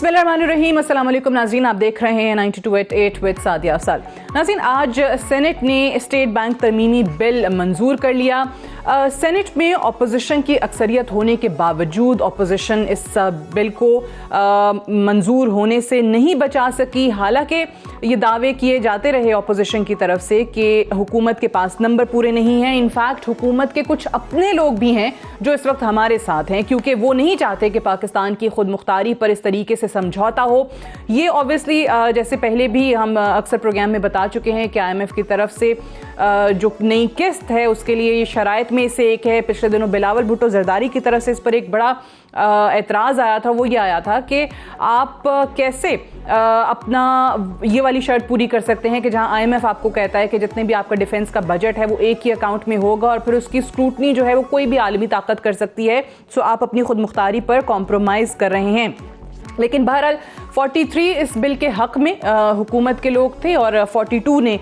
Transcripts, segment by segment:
बिस्मिल्लाहिर्रहमानिर्रहीम। अस्सलाम वालेकुम नाज़रीन, आप देख रहे हैं 92.8 विद सादिया अफसाल। नाज़रीन, आज सेनेट ने स्टेट बैंक तरमीमी बिल मंजूर कर लिया। सेनेट में अपोजिशन की अक्सरियत होने के बावजूद अपोजिशन इस बिल को मंजूर होने से नहीं बचा सकी। हालांकि ये दावे किए जाते रहे अपोजिशन की तरफ से कि हुकूमत के पास नंबर पूरे नहीं हैं। इनफैक्ट हुकूमत के कुछ अपने लोग भी हैं जो इस वक्त हमारे साथ हैं, क्योंकि वो नहीं चाहते कि पाकिस्तान की खुद मुख्तारी पर इस तरीके से समझौता हो। ये ऑब्वियसली जैसे पहले भी हम अक्सर प्रोग्राम में बता चुके हैं कि IMF की तरफ से जो नई किस्त है उसके लिए ये शराइत में से एक है। पिछले दिनों बिलावल भुट्टो जरदारी की तरफ से इस पर एक बड़ा एतराज़ आया था। वो ये आया था कि आप कैसे अपना ये वाली शर्त पूरी कर सकते हैं कि जहां IMF आपको कहता है कि जितने भी आपका डिफेंस का बजट है वो एक ही अकाउंट में होगा और फिर उसकी स्क्रूटनी जो है वो कोई भी आलमी ताकत कर सकती है। सो आप अपनी खुद मुख्तारी पर कॉम्प्रोमाइज़ कर रहे हैं। लेकिन बहरहाल 43 इस बिल के हक़ में हुकूमत के लोग थे और 42 ने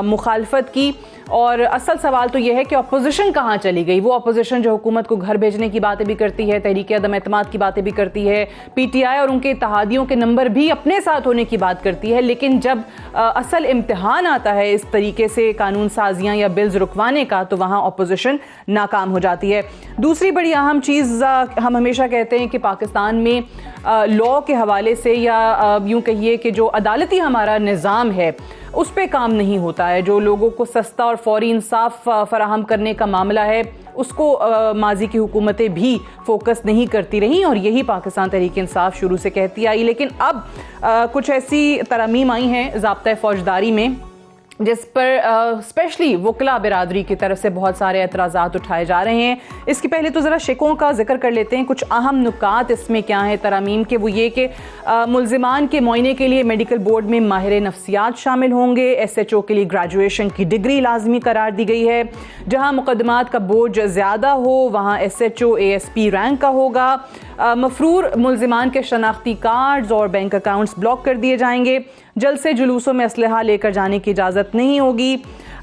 मुखालफत की। और असल सवाल तो यह है कि अपोजिशन कहाँ चली गई। वो अपोजिशन जो हुकूमत को घर भेजने की बातें भी करती है, तहरीक अदम एतमाद की बातें भी करती है, PTI और उनके इत्तेहादियों के नंबर भी अपने साथ होने की बात करती है, लेकिन जब असल इम्तिहान आता है इस तरीके से कानून साजियाँ या बिल्स रुकवाने का, तो वहाँ अपोजिशन नाकाम हो जाती है। दूसरी बड़ी अहम चीज़ हम हमेशा कहते हैं कि पाकिस्तान में लॉ के हवाले से या यूँ कहिए कि जो अदालती हमारा निज़ाम है उस पे काम नहीं होता है। जो लोगों को सस्ता और फौरी इंसाफ फराहम करने का मामला है उसको माजी की हुकूमतें भी फोकस नहीं करती रहीं और यही पाकिस्तान तहरीक इंसाफ शुरू से कहती आई। लेकिन अब कुछ ऐसी तरमीम आई हैं ज़ाब्ता फौजदारी में जिस पर स्पेशली वकला बिरादरी की तरफ से बहुत सारे एतराज़ात उठाए जा रहे हैं। इसके पहले तो ज़रा शिकों का जिक्र कर लेते हैं। कुछ अहम नुकात इसमें क्या है तरमीम के, वो ये कि मुल्ज़िमान के मुआयने के लिए मेडिकल बोर्ड में माहिर नफ्सियात शामिल होंगे। SHO के लिए ग्रेजुएशन की डिग्री लाजमी करार दी गई है। जहाँ मुकदमात का बोझ ज़्यादा हो वहाँ SHO ASP रैंक का होगा। मफरूर मुल्ज़िमान के शनाख्ती कार्ड्स और बैंक अकाउंट्स ब्लॉक कर दिए जाएंगे। जलसे जुलूसों में असलहा लेकर जाने की इजाज़त नहीं होगी।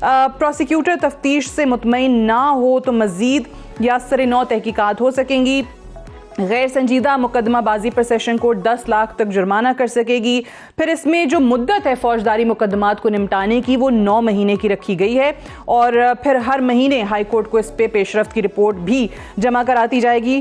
प्रोसिक्यूटर तफ्तीश से मुतमईन ना हो तो मज़ीद या सर-ए-नौ तहकीकात हो सकेंगी। गैर संजीदा मुकदमाबाजी पर सेशन कोर्ट 10 लाख तक जुर्माना कर सकेगी। फिर इसमें जो मुद्दत है फौजदारी मुकदमात को निपटाने की वो 9 महीने की रखी गई है और फिर हर महीने हाई कोर्ट को इस पे पेशरफ्त की रिपोर्ट भी जमा कराती जाएगी।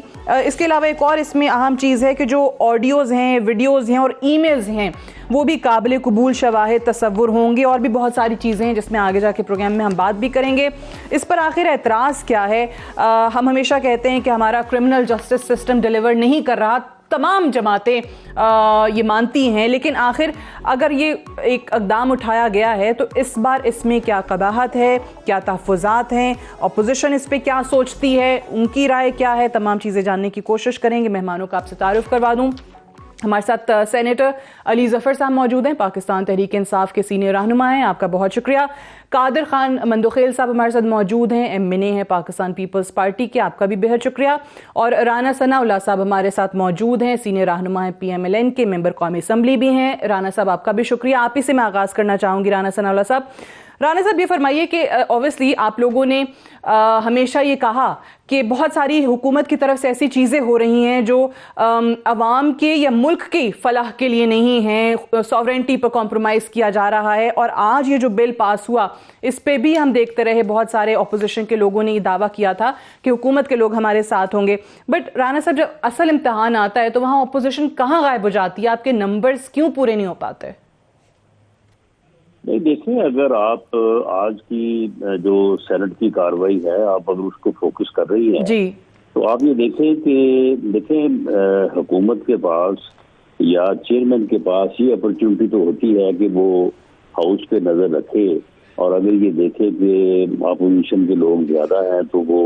इसके अलावा एक और इसमें अहम चीज़ है कि जो ऑडियोज़ हैं, वीडियोज़ हैं और ईमेल्स हैं वो भी काबिल कबूल शवाहिद तसव्वुर होंगे। और भी बहुत सारी चीज़ें हैं जिसमें आगे जाके प्रोग्राम में हम बात भी करेंगे। इस पर आखिर एतराज़ क्या है? हम हमेशा कहते हैं कि हमारा क्रिमिनल जस्टिस सिस्टम डिलीवर नहीं कर रहा। तमाम जमातें ये मानती हैं, लेकिन आखिर अगर ये एक इक़दाम उठाया गया है तो इस बार इसमें क्या कबाहत है, क्या तहफ़्फ़ुज़ात हैं, अपोजिशन इस पर क्या सोचती है, उनकी राय क्या है, तमाम चीज़ें जानने की कोशिश करेंगे। मेहमानों का आपसे तारुफ़ करवा दूँ। हमारे साथ सेनेटर अली ज़फ़र साहब मौजूद हैं, पाकिस्तान तहरीक इंसाफ के सीनियर रहनुमा हैं, आपका बहुत शुक्रिया। कादिर खान मंदोखेल साहब हमारे साथ मौजूद हैं, MNA हैं पाकिस्तान पीपल्स पार्टी के, आपका भी बेहद शुक्रिया। और राना सनाउल्लाह साहब हमारे साथ मौजूद हैं, सीनियर रहनुमा हैं PMLN के, मेंबर कौमी असम्बली भी हैं। राना साहब आपका भी शुक्रिया। आप ही से मैं आगाज़ करना चाहूँगी। राना सनाउल्लाह साहब, राना साहब ये फरमाइए कि ऑब्वियसली आप लोगों ने हमेशा ये कहा कि बहुत सारी हुकूमत की तरफ से ऐसी चीज़ें हो रही हैं जो अवाम के या मुल्क की फलाह के लिए नहीं हैं, सॉवरेंटी पर कॉम्प्रोमाइज़ किया जा रहा है। और आज ये जो बिल पास हुआ इस पे भी हम देखते रहे बहुत सारे अपोजिशन के लोगों ने ये दावा किया था कि हुकूमत के लोग हमारे साथ होंगे। बट राना साहब, जब असल इम्तिहान आता है तो वहाँ अपोजिशन कहाँ गायब हो जाती है? आपके नंबर्स क्यों पूरे नहीं हो पाते? नहीं, देखिए, अगर आप आज की जो सेनेट की कार्रवाई है आप अगर उसको फोकस कर रही हैं जी, तो आप ये देखें हुकूमत के पास या चेयरमैन के पास ये अपॉर्चुनिटी तो होती है कि वो हाउस पे नजर रखे और अगर ये देखे कि अपोजिशन के लोग ज्यादा हैं तो वो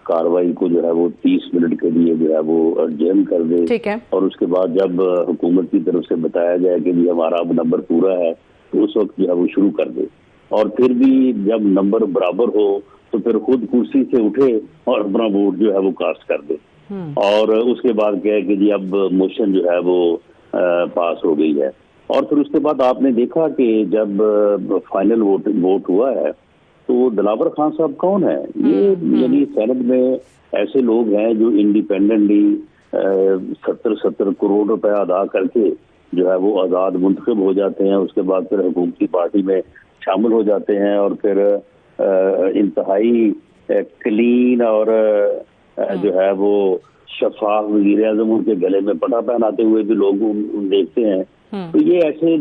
कार्रवाई को जो है वो 30 मिनट के लिए जो है वो अर्जेंट कर दे। ठीक है। और उसके बाद जब हुकूमत की तरफ से बताया जाए कि जी हमारा अब नंबर पूरा है तो उस वक्त जो है वो शुरू कर दे। और फिर भी जब नंबर बराबर हो तो फिर खुद कुर्सी से उठे और अपना वोट जो है वो कास्ट कर दे। और उसके बाद क्या है कि जी अब मोशन जो है वो पास हो गई है। और फिर उसके बाद आपने देखा कि जब फाइनल वोट हुआ है तो दिलावर खान साहब कौन है? ये यानी सेनेट में ऐसे लोग हैं जो इंडिपेंडेंटली 70 करोड़ रुपया अदा करके जो है वो आज़ाद मुंतखब हो जाते हैं, उसके बाद फिर हुकूमती पार्टी में शामिल हो जाते हैं और फिर इंतहाई क्लीन और जो है वो शफाफ वज़ीर आज़म उनके गले में पटा पहनाते हुए भी लोग देखते हैं। तो ये ऐसे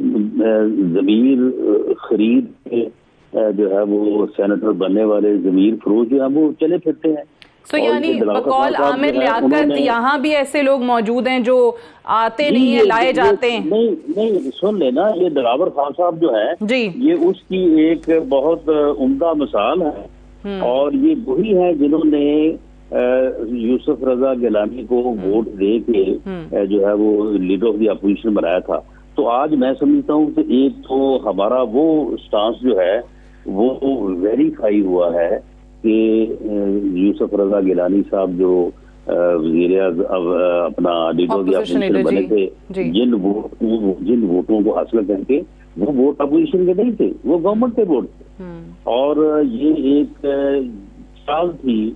ज़मीर खरीद के जो है वो सेनेटर बनने वाले ज़मीर फरोश जो है वो चले फिरते हैं। तो यानी बकौल आमिर लियाकत यहाँ भी ऐसे लोग मौजूद हैं जो आते नहीं है, लाए जाते हैं। नहीं सुन लेना, ये दिलावर खान साहब जो है जी, ये उसकी एक बहुत उम्दा मिसाल है और ये वही है जिन्होंने यूसुफ रजा गिलानी को वोट दे के जो है वो लीडर ऑफ द अपोजिशन बनाया था। तो आज मैं समझता हूँ कि एक तो हमारा वो स्टांस जो है वो वेरीफाई हुआ है कि यूसुफ रजा गिलानी साहब जो वज़ीर अपना लीडर ऑफ द अपोजिशन बने थे, जिन वोटों को हासिल करके वो वोट अपोजिशन के नहीं थे, वो गवर्नमेंट के वोट थे। और ये एक चाल थी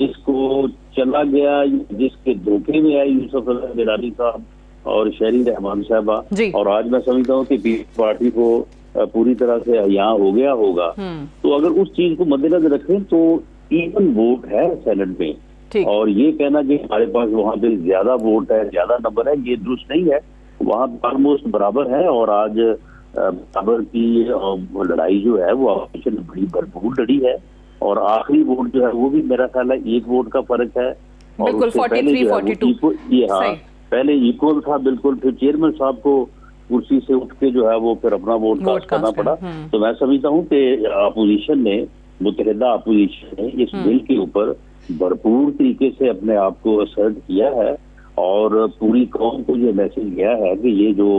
जिसको चला गया, जिसके धोखे में आए यूसुफ रजा गिलानी साहब और शहरी रहमान साहबा। और आज मैं समझता हूँ कि पीपल्स पार्टी को पूरी तरह से यहाँ हो गया होगा। तो अगर उस चीज को मद्देनजर रखें तो इवन वोट है सेनेट में, और ये कहना कि हमारे पास वहाँ पे ज्यादा वोट है, ज्यादा नंबर है, ये दुरुस्त नहीं है। वहाँ ऑलमोस्ट बराबर है और आज बराबर की लड़ाई जो है वो अपोजिशन ने बड़ी भरपूर लड़ी है और आखिरी वोट जो है वो भी मेरा ख्याल है 1 वोट का फर्क है। और बिल्कुल 43-42 ये हाँ पहले इक्वल था बिल्कुल। फिर चेयरमैन साहब को कुर्सी से उठ के जो है वो फिर अपना वोट कास्ट करना पड़ा। तो मैं समझता हूँ कि अपोजिशन ने, मुत्तहिदा अपोजिशन ने इस बिल के ऊपर भरपूर तरीके से अपने आप को असर्ट किया है और पूरी कौम को ये मैसेज गया है कि ये जो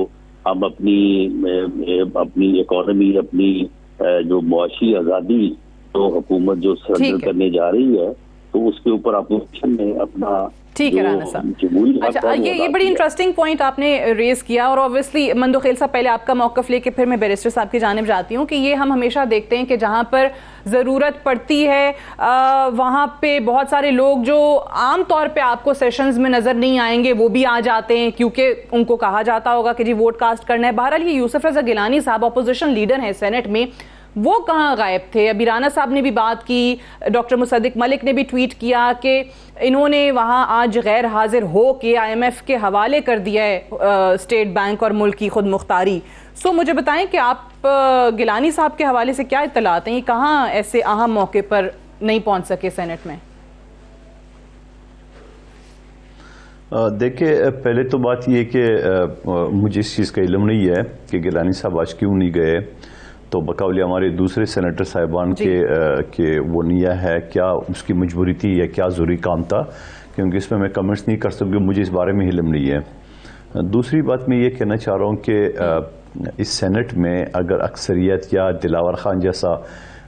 हम अपनी इकोनॉमी, अपनी जो मुआशी आज़ादी तो हुकूमत जो सरेंडर करने जा रही है, तो उसके ऊपर अपोजिशन ने अपना ठीक है राना साहब। अच्छा, ये बड़ी इंटरेस्टिंग पॉइंट आपने रेज किया और ऑब्वियसली मंदोखेल साहब पहले आपका मौकफ लेके फिर मैं बैरिस्टर साहब की जानिब जाती हूँ कि ये हम हमेशा देखते हैं कि जहाँ पर ज़रूरत पड़ती है वहाँ पे बहुत सारे लोग जो आम तौर पे आपको सेशंस में नज़र नहीं आएंगे वो भी आ जाते हैं क्योंकि उनको कहा जाता होगा कि जी वोट कास्ट करना है। बहरहाल ये यूसुफ रजा गिलानी साहब अपोजिशन लीडर हैं सेनेट में, वो कहाँ गायब थे? अभी राना साहब ने भी बात की, डॉक्टर मुसद्दिक मलिक ने भी ट्वीट किया कि इन्होंने वहाँ आज गैर हाजिर हो के IMF के हवाले कर दिया है स्टेट बैंक और मुल्क की खुद मुख्तारी। सो मुझे बताएं कि आप गिलानी साहब के हवाले से क्या इत्तलात हैं, ये कहाँ ऐसे अहम मौके पर नहीं पहुँच सके सेनेट में? देखिए, पहले तो बात ये कि मुझे इस चीज़ का इल्म नहीं है कि गिलानी साहब आज क्यों नहीं गए। तो बकावली हमारे दूसरे सेनेटर साहिबान के वो निया है, क्या उसकी मजबूरी थी या क्या ज़रूरी काम था, क्योंकि इसमें मैं कमेंट्स नहीं कर सकूँ, मुझे इस बारे में इल्म नहीं है। दूसरी बात मैं ये कहना चाह रहा हूँ कि इस सेनेट में अगर अक्सरियत या दिलावर खान जैसा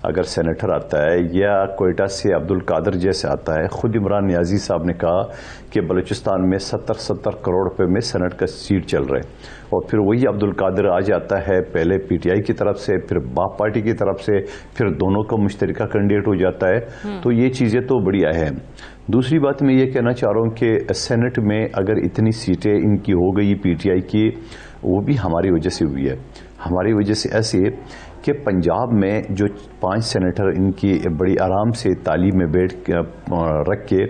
अगर सेनेटर आता है या कोयटा से अब्दुल कादर जैसे आता है, ख़ुद इमरान नियाजी साहब ने कहा कि बलूचिस्तान में 70 करोड़ रुपए में सेनेट का सीट चल रहे, और फिर वही अब्दुल कादर आ जाता है पहले PTI की तरफ से, फिर बाप पार्टी की तरफ से, फिर दोनों का मुश्तरका कैंडिडेट हो जाता है। तो ये चीज़ें तो बड़ी अहम। दूसरी बात मैं ये कहना चाह रहा हूँ कि सेनेट में अगर इतनी सीटें इनकी हो गई PTI की, वो भी हमारी वजह से हुई है। हमारी वजह से ऐसे कि पंजाब में जो 5 सेनेटर इनकी बड़ी आराम से तालीम में बैठ रख के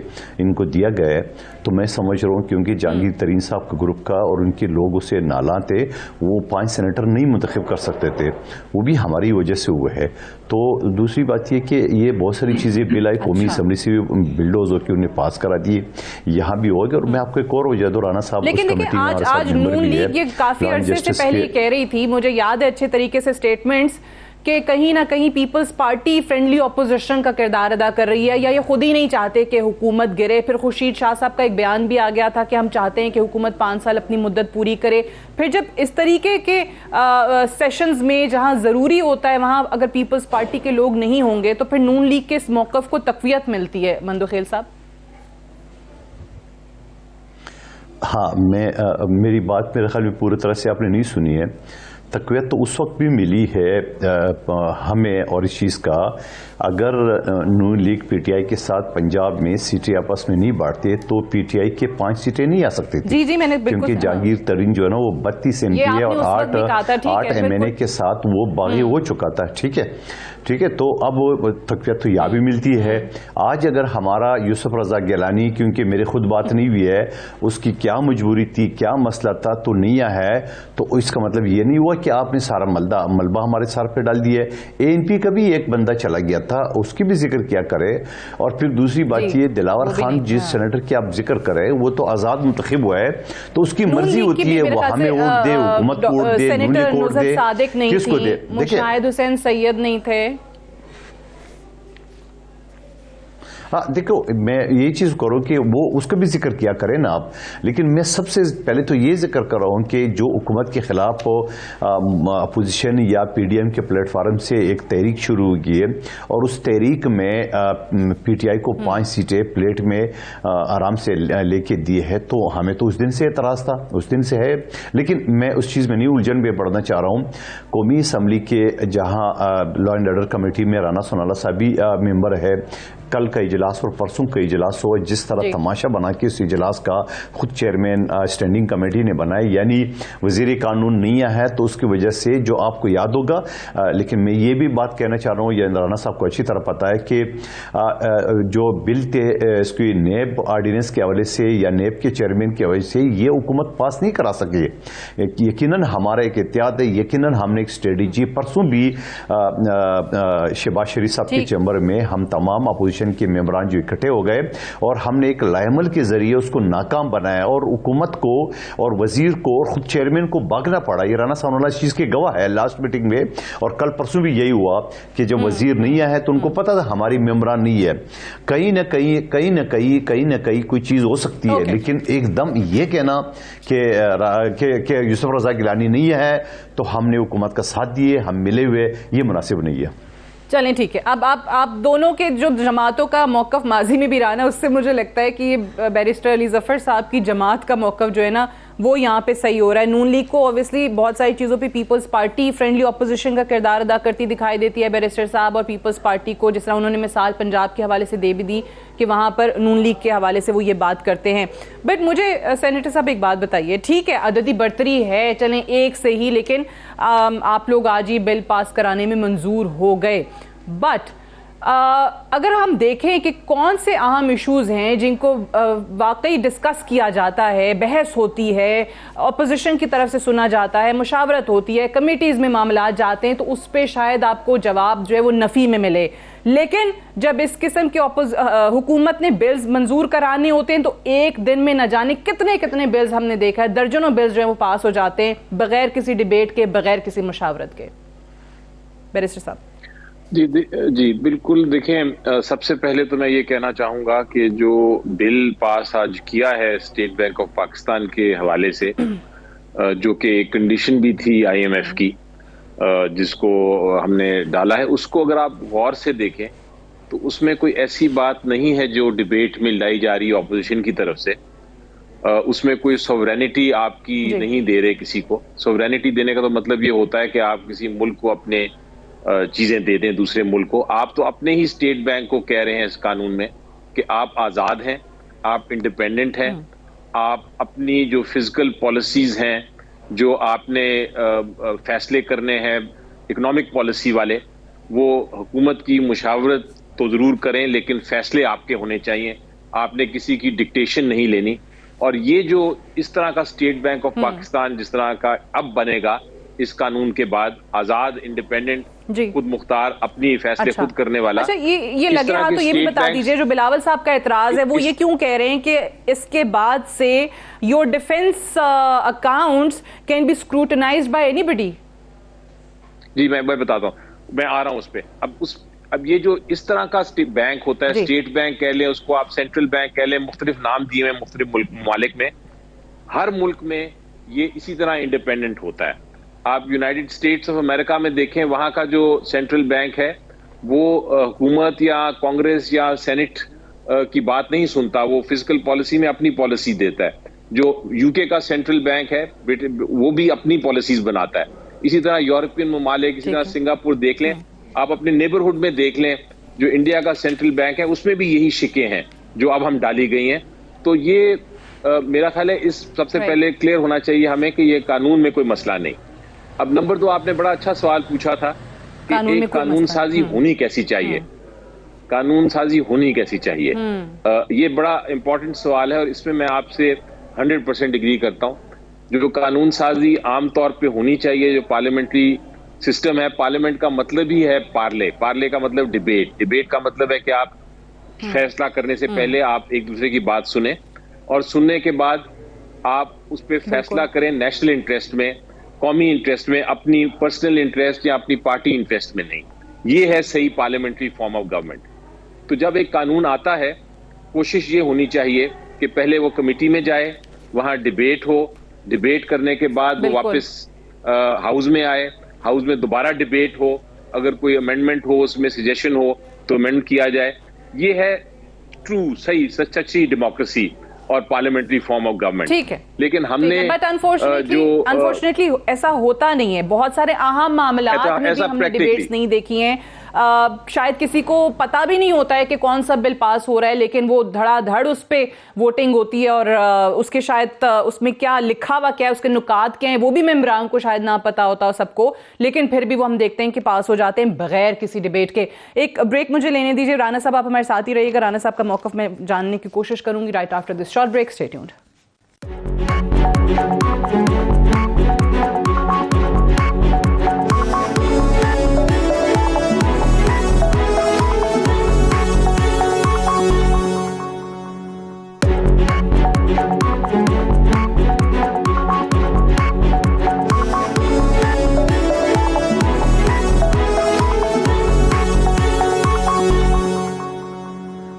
इनको दिया गया है, तो मैं समझ रहा हूँ क्योंकि जहांगीर तरीन साहब के ग्रुप का और उनके लोग उसे नाला थे, वो 5 सेनेटर नहीं मुंतखब कर सकते थे, वो भी हमारी वजह से हुए है। तो दूसरी बात ये कि ये बहुत सारी चीज़ें बिल आई कौमी असम्बली से भी बिल्डोज होकर उन्हें पास करा दिए, यहाँ भी होगा। और मैं आपको एक और वजह दो, राना साहब लेकिन आज नून लीग ये काफी अरसे से पहले कह रही थी, मुझे याद है अच्छे तरीके से स्टेटमेंट्स, कि कहीं ना कहीं पीपल्स पार्टी फ्रेंडली ऑपोजिशन का किरदार अदा कर रही है, या ये खुद ही नहीं चाहते कि हुकूमत गिरे। फिर खुर्शीद शाह साहब का एक बयान भी आ गया था कि हम चाहते हैं कि हुकूमत 5 साल अपनी मुद्दत पूरी करे। फिर जब इस तरीके के सेशंस में जहां ज़रूरी होता है वहां अगर पीपल्स पार्टी के लोग नहीं होंगे तो फिर नून लीग के इस मौक़िफ़ को तक़वियत मिलती है। मंदोखेल साहब। हाँ, मेरी बात मेरे ख्याल में पूरी तरह से आपने नहीं सुनी है। तक़वियत तो उस वक्त भी मिली है हमें और इस चीज़ का अगर नून लीग पीटीआई के साथ पंजाब में सीटें आपस में नहीं बांटते तो पीटीआई के 5 सीटें नहीं आ सकती थी। जी मैंने क्योंकि जहांगीर तरीन जो है ना वो 32 MP है और 8 MNA के साथ वो बागी हो चुका था। ठीक है, तो अब तकवीत तो या भी मिलती है। आज अगर हमारा यूसुफ रजा गिलानी, क्योंकि मेरे खुद बात नहीं हुई है, उसकी क्या मजबूरी थी, क्या मसला था, तो नहीं है, तो इसका मतलब ये नहीं हुआ कि आपने सारा मलबा हमारे सर पे डाल दिया है। ANP का भी एक बंदा चला गया था, उसकी भी जिक्र किया करे। और फिर दूसरी बात ये, दिलावर खान जिस सेनेटर की आप जिक्र करें वो तो आजाद मुंतखब हुआ है, तो उसकी मर्जी होती है वो हमें वोट दे, हुकूमत को वोट दे, नून लीग को वोट दे, किसको दे। देखिए शाहिद हुसैन सैयद नहीं थे। हाँ देखो, मैं ये चीज करूँ कि वो उसका भी जिक्र किया करें ना आप, लेकिन मैं सबसे पहले तो ये जिक्र कर रहा हूँ कि जो हुकूमत के खिलाफ अपोजिशन या PDM के प्लेटफार्म से एक तहरीक शुरू हुई है और उस तहरीक में PTI को 5 सीटें प्लेट में आराम से लेके दी है, तो हमें तो उस दिन से एतराज था, उस दिन से है। लेकिन मैं उस चीज़ में नहीं उलझन में पढ़ना चाह रहा हूँ। कौमी असम्बली के जहाँ लॉ एंड ऑर्डर कमेटी में राना सोनाला साहब भी मेंबर है, कल का इजलास और परसों का इजलास हो, जिस तरह तमाशा बना के उस इजलास का खुद चेयरमैन स्टैंडिंग कमेटी ने बनाया, यानी वजीर कानून नहीं है, तो उसकी वजह से जो आपको याद होगा। लेकिन मैं ये भी बात कहना चाह रहा हूँ, ये राना साहब को अच्छी तरह पता है कि जो बिल थे इसकी नेब ऑर्डिनेंस के हवाले से या नेब के चेयरमैन की वजह से ये हुकूमत पास नहीं करा सकी। यकीनन हमारा एक एहतियात है, यकीनन हमने एक स्ट्रेटजी, परसों भी शहबाज शरीफ साहब के चैम्बर में हम तमाम अपोजिशन के मेंबरान जो इकट्ठे हो गए और हमने एक लाइमल के जरिए उसको नाकाम बनाया और हुकूमत को और वजीर को और खुद चेयरमैन को भागना पड़ा। ये राना साहब इस चीज के गवाह है लास्ट मीटिंग में, और कल परसों भी यही हुआ कि जब वजीर नहीं आया तो उनको पता था हमारी मेंबरान नहीं है। कहीं न कहीं कोई चीज हो सकती है, लेकिन एकदम ये कहना कि यूसुफ रजा गिलानी नहीं है तो हमने हुकूमत का साथ दिए, हम मिले हुए, ये मुनासिब नहीं है। चलें ठीक है। अब आप दोनों के जो जमातों का मौकफ माजी में भी रहा ना, उससे मुझे लगता है कि बैरिस्टर अली जफर साहब की जमात का मौकफ जो है ना वो यहाँ पे सही हो रहा है। नून लीग को ऑब्वियसली बहुत सारी चीज़ों पे पीपल्स पार्टी फ्रेंडली ऑपोजिशन का किरदार अदा करती दिखाई देती है बैरिस्टर साहब, और पीपल्स पार्टी को जिस तरह उन्होंने मिसाल पंजाब के हवाले से दे भी दी कि वहाँ पर नून लीग के हवाले से वो ये बात करते हैं। बट मुझे सेनेटर साहब एक बात बताइए, ठीक है अददी बर्तरी है, चलें एक से ही, लेकिन आप लोग आज ही बिल पास कराने में मंजूर हो गए। बट अगर हम देखें कि कौन से अहम इश्यूज हैं जिनको वाकई डिस्कस किया जाता है, बहस होती है, अपोजिशन की तरफ से सुना जाता है, मुशावरत होती है, कमेटीज़ में मामला जाते हैं, तो उस पर शायद आपको जवाब जो है वो नफ़ी में मिले। लेकिन जब इस किस्म के हुकूमत ने बिल्स मंजूर कराने होते हैं तो एक दिन में न जाने कितने कितने बिल्स हमने देखा है, दर्जनों बिल्स जो है वो पास हो जाते हैं बगैर किसी डिबेट के, बगैर किसी मुशावरत के। बैरिस्टर साहब जी बिल्कुल। देखें, सबसे पहले तो मैं ये कहना चाहूँगा कि जो बिल पास आज किया है स्टेट बैंक ऑफ पाकिस्तान के हवाले से, जो कि एक कंडीशन भी थी IMF की जिसको हमने डाला है, उसको अगर आप गौर से देखें तो उसमें कोई ऐसी बात नहीं है जो डिबेट में लाई जा रही है ऑपोजिशन की तरफ से। उसमें कोई सॉवरेनिटी आपकी नहीं दे रहे किसी को। सॉवरेनिटी देने का तो मतलब ये होता है कि आप किसी मुल्क को अपने चीजें दे दें दूसरे मुल्क को। आप तो अपने ही स्टेट बैंक को कह रहे हैं इस कानून में कि आप आज़ाद हैं, आप इंडिपेंडेंट हैं, आप अपनी जो फिजिकल पॉलिसीज हैं, जो आपने फैसले करने हैं इकोनॉमिक पॉलिसी वाले, वो हुकूमत की मुशावरत तो ज़रूर करें लेकिन फैसले आपके होने चाहिए, आपने किसी की डिक्टेशन नहीं लेनी। और ये जो इस तरह का स्टेट बैंक ऑफ पाकिस्तान जिस तरह का अब बनेगा इस कानून के बाद, आज़ाद, इंडिपेंडेंट, खुद मुख्तार, अपनी फैसले खुद करने वाला। अच्छा, ये लगे हाथ तो ये भी बता दीजिए, जो बिलावल साहब का एतराज है वो ये क्यों कह रहे हैं कि इसके बाद से your defence accounts can be scrutinised by anybody? जी मैं बताता हूँ, मैं आ रहा हूँ उस पर। अब ये जो इस तरह का बैंक होता है, स्टेट बैंक कह लें उसको, आप सेंट्रल बैंक कह लें, मुख्तलिफ नाम दिए हैं मुख्तलिफ ममालिक में। हर मुल्क में ये इसी तरह इंडिपेंडेंट होता है। आप यूनाइटेड स्टेट्स ऑफ अमेरिका में देखें, वहां का जो सेंट्रल बैंक है वो हुकूमत या कांग्रेस या सेनेट की बात नहीं सुनता, वो फिजिकल पॉलिसी में अपनी पॉलिसी देता है। जो यूके का सेंट्रल बैंक है वो भी अपनी पॉलिसीज बनाता है। इसी तरह यूरोपियन ममालिक, इसी तरह सिंगापुर देख लें, आप अपने नेबरहुड में देख लें, जो इंडिया का सेंट्रल बैंक है उसमें भी यही शिकें हैं जो अब हम डाली गई हैं। तो ये मेरा ख्याल है इस सबसे पहले क्लियर होना चाहिए हमें कि ये कानून में कोई मसला नहीं। अब नंबर 2, आपने बड़ा अच्छा सवाल पूछा था कि एक कानून साजी होनी कैसी चाहिए, कानून साजी होनी कैसी चाहिए। ये बड़ा इंपॉर्टेंट सवाल है और इसमें मैं आपसे 100% एग्री करता हूँ। जो कानून साजी आमतौर पे होनी चाहिए, जो पार्लियामेंट्री सिस्टम है, पार्लियामेंट का मतलब ही है पार्ले का मतलब डिबेट का मतलब है कि आप फैसला करने से पहले आप एक दूसरे की बात सुने और सुनने के बाद आप उस पर फैसला करें नेशनल इंटरेस्ट में, कौमी इंटरेस्ट में, अपनी पर्सनल इंटरेस्ट या अपनी पार्टी इंटरेस्ट में नहीं। ये है सही पार्लियामेंट्री फॉर्म ऑफ गवर्नमेंट। तो जब एक कानून आता है, कोशिश ये होनी चाहिए कि पहले वो कमेटी में जाए, वहां डिबेट हो, डिबेट करने के बाद वो वापस हाउस में आए, हाउस में दोबारा डिबेट हो, अगर कोई अमेंडमेंट हो, उसमें सजेशन हो तो अमेंड किया जाए। ये है ट्रू, सही, सच्ची डेमोक्रेसी और पार्लियामेंट्री फॉर्म ऑफ गवर्नमेंट। ठीक है, लेकिन हमने बट अनफॉर्चुनेटली ऐसा होता नहीं है। बहुत सारे अहम मामला हमने डिबेट्स नहीं देखी हैं। शायद किसी को पता भी नहीं होता है कि कौन सा बिल पास हो रहा है, लेकिन वो धड़ाधड़ उस पे वोटिंग होती है और उसके शायद उसमें क्या लिखा हुआ क्या है, उसके नुकात क्या है, वो भी मेंबरान को शायद ना पता होता सबको, लेकिन फिर भी वो हम देखते हैं कि पास हो जाते हैं बगैर किसी डिबेट के। एक ब्रेक मुझे लेने दीजिए। राना साहब आप हमारे साथ ही रहिएगा। राना साहब का मौक़िफ़ मैं जानने की कोशिश करूंगी right after this short break. Stay tuned.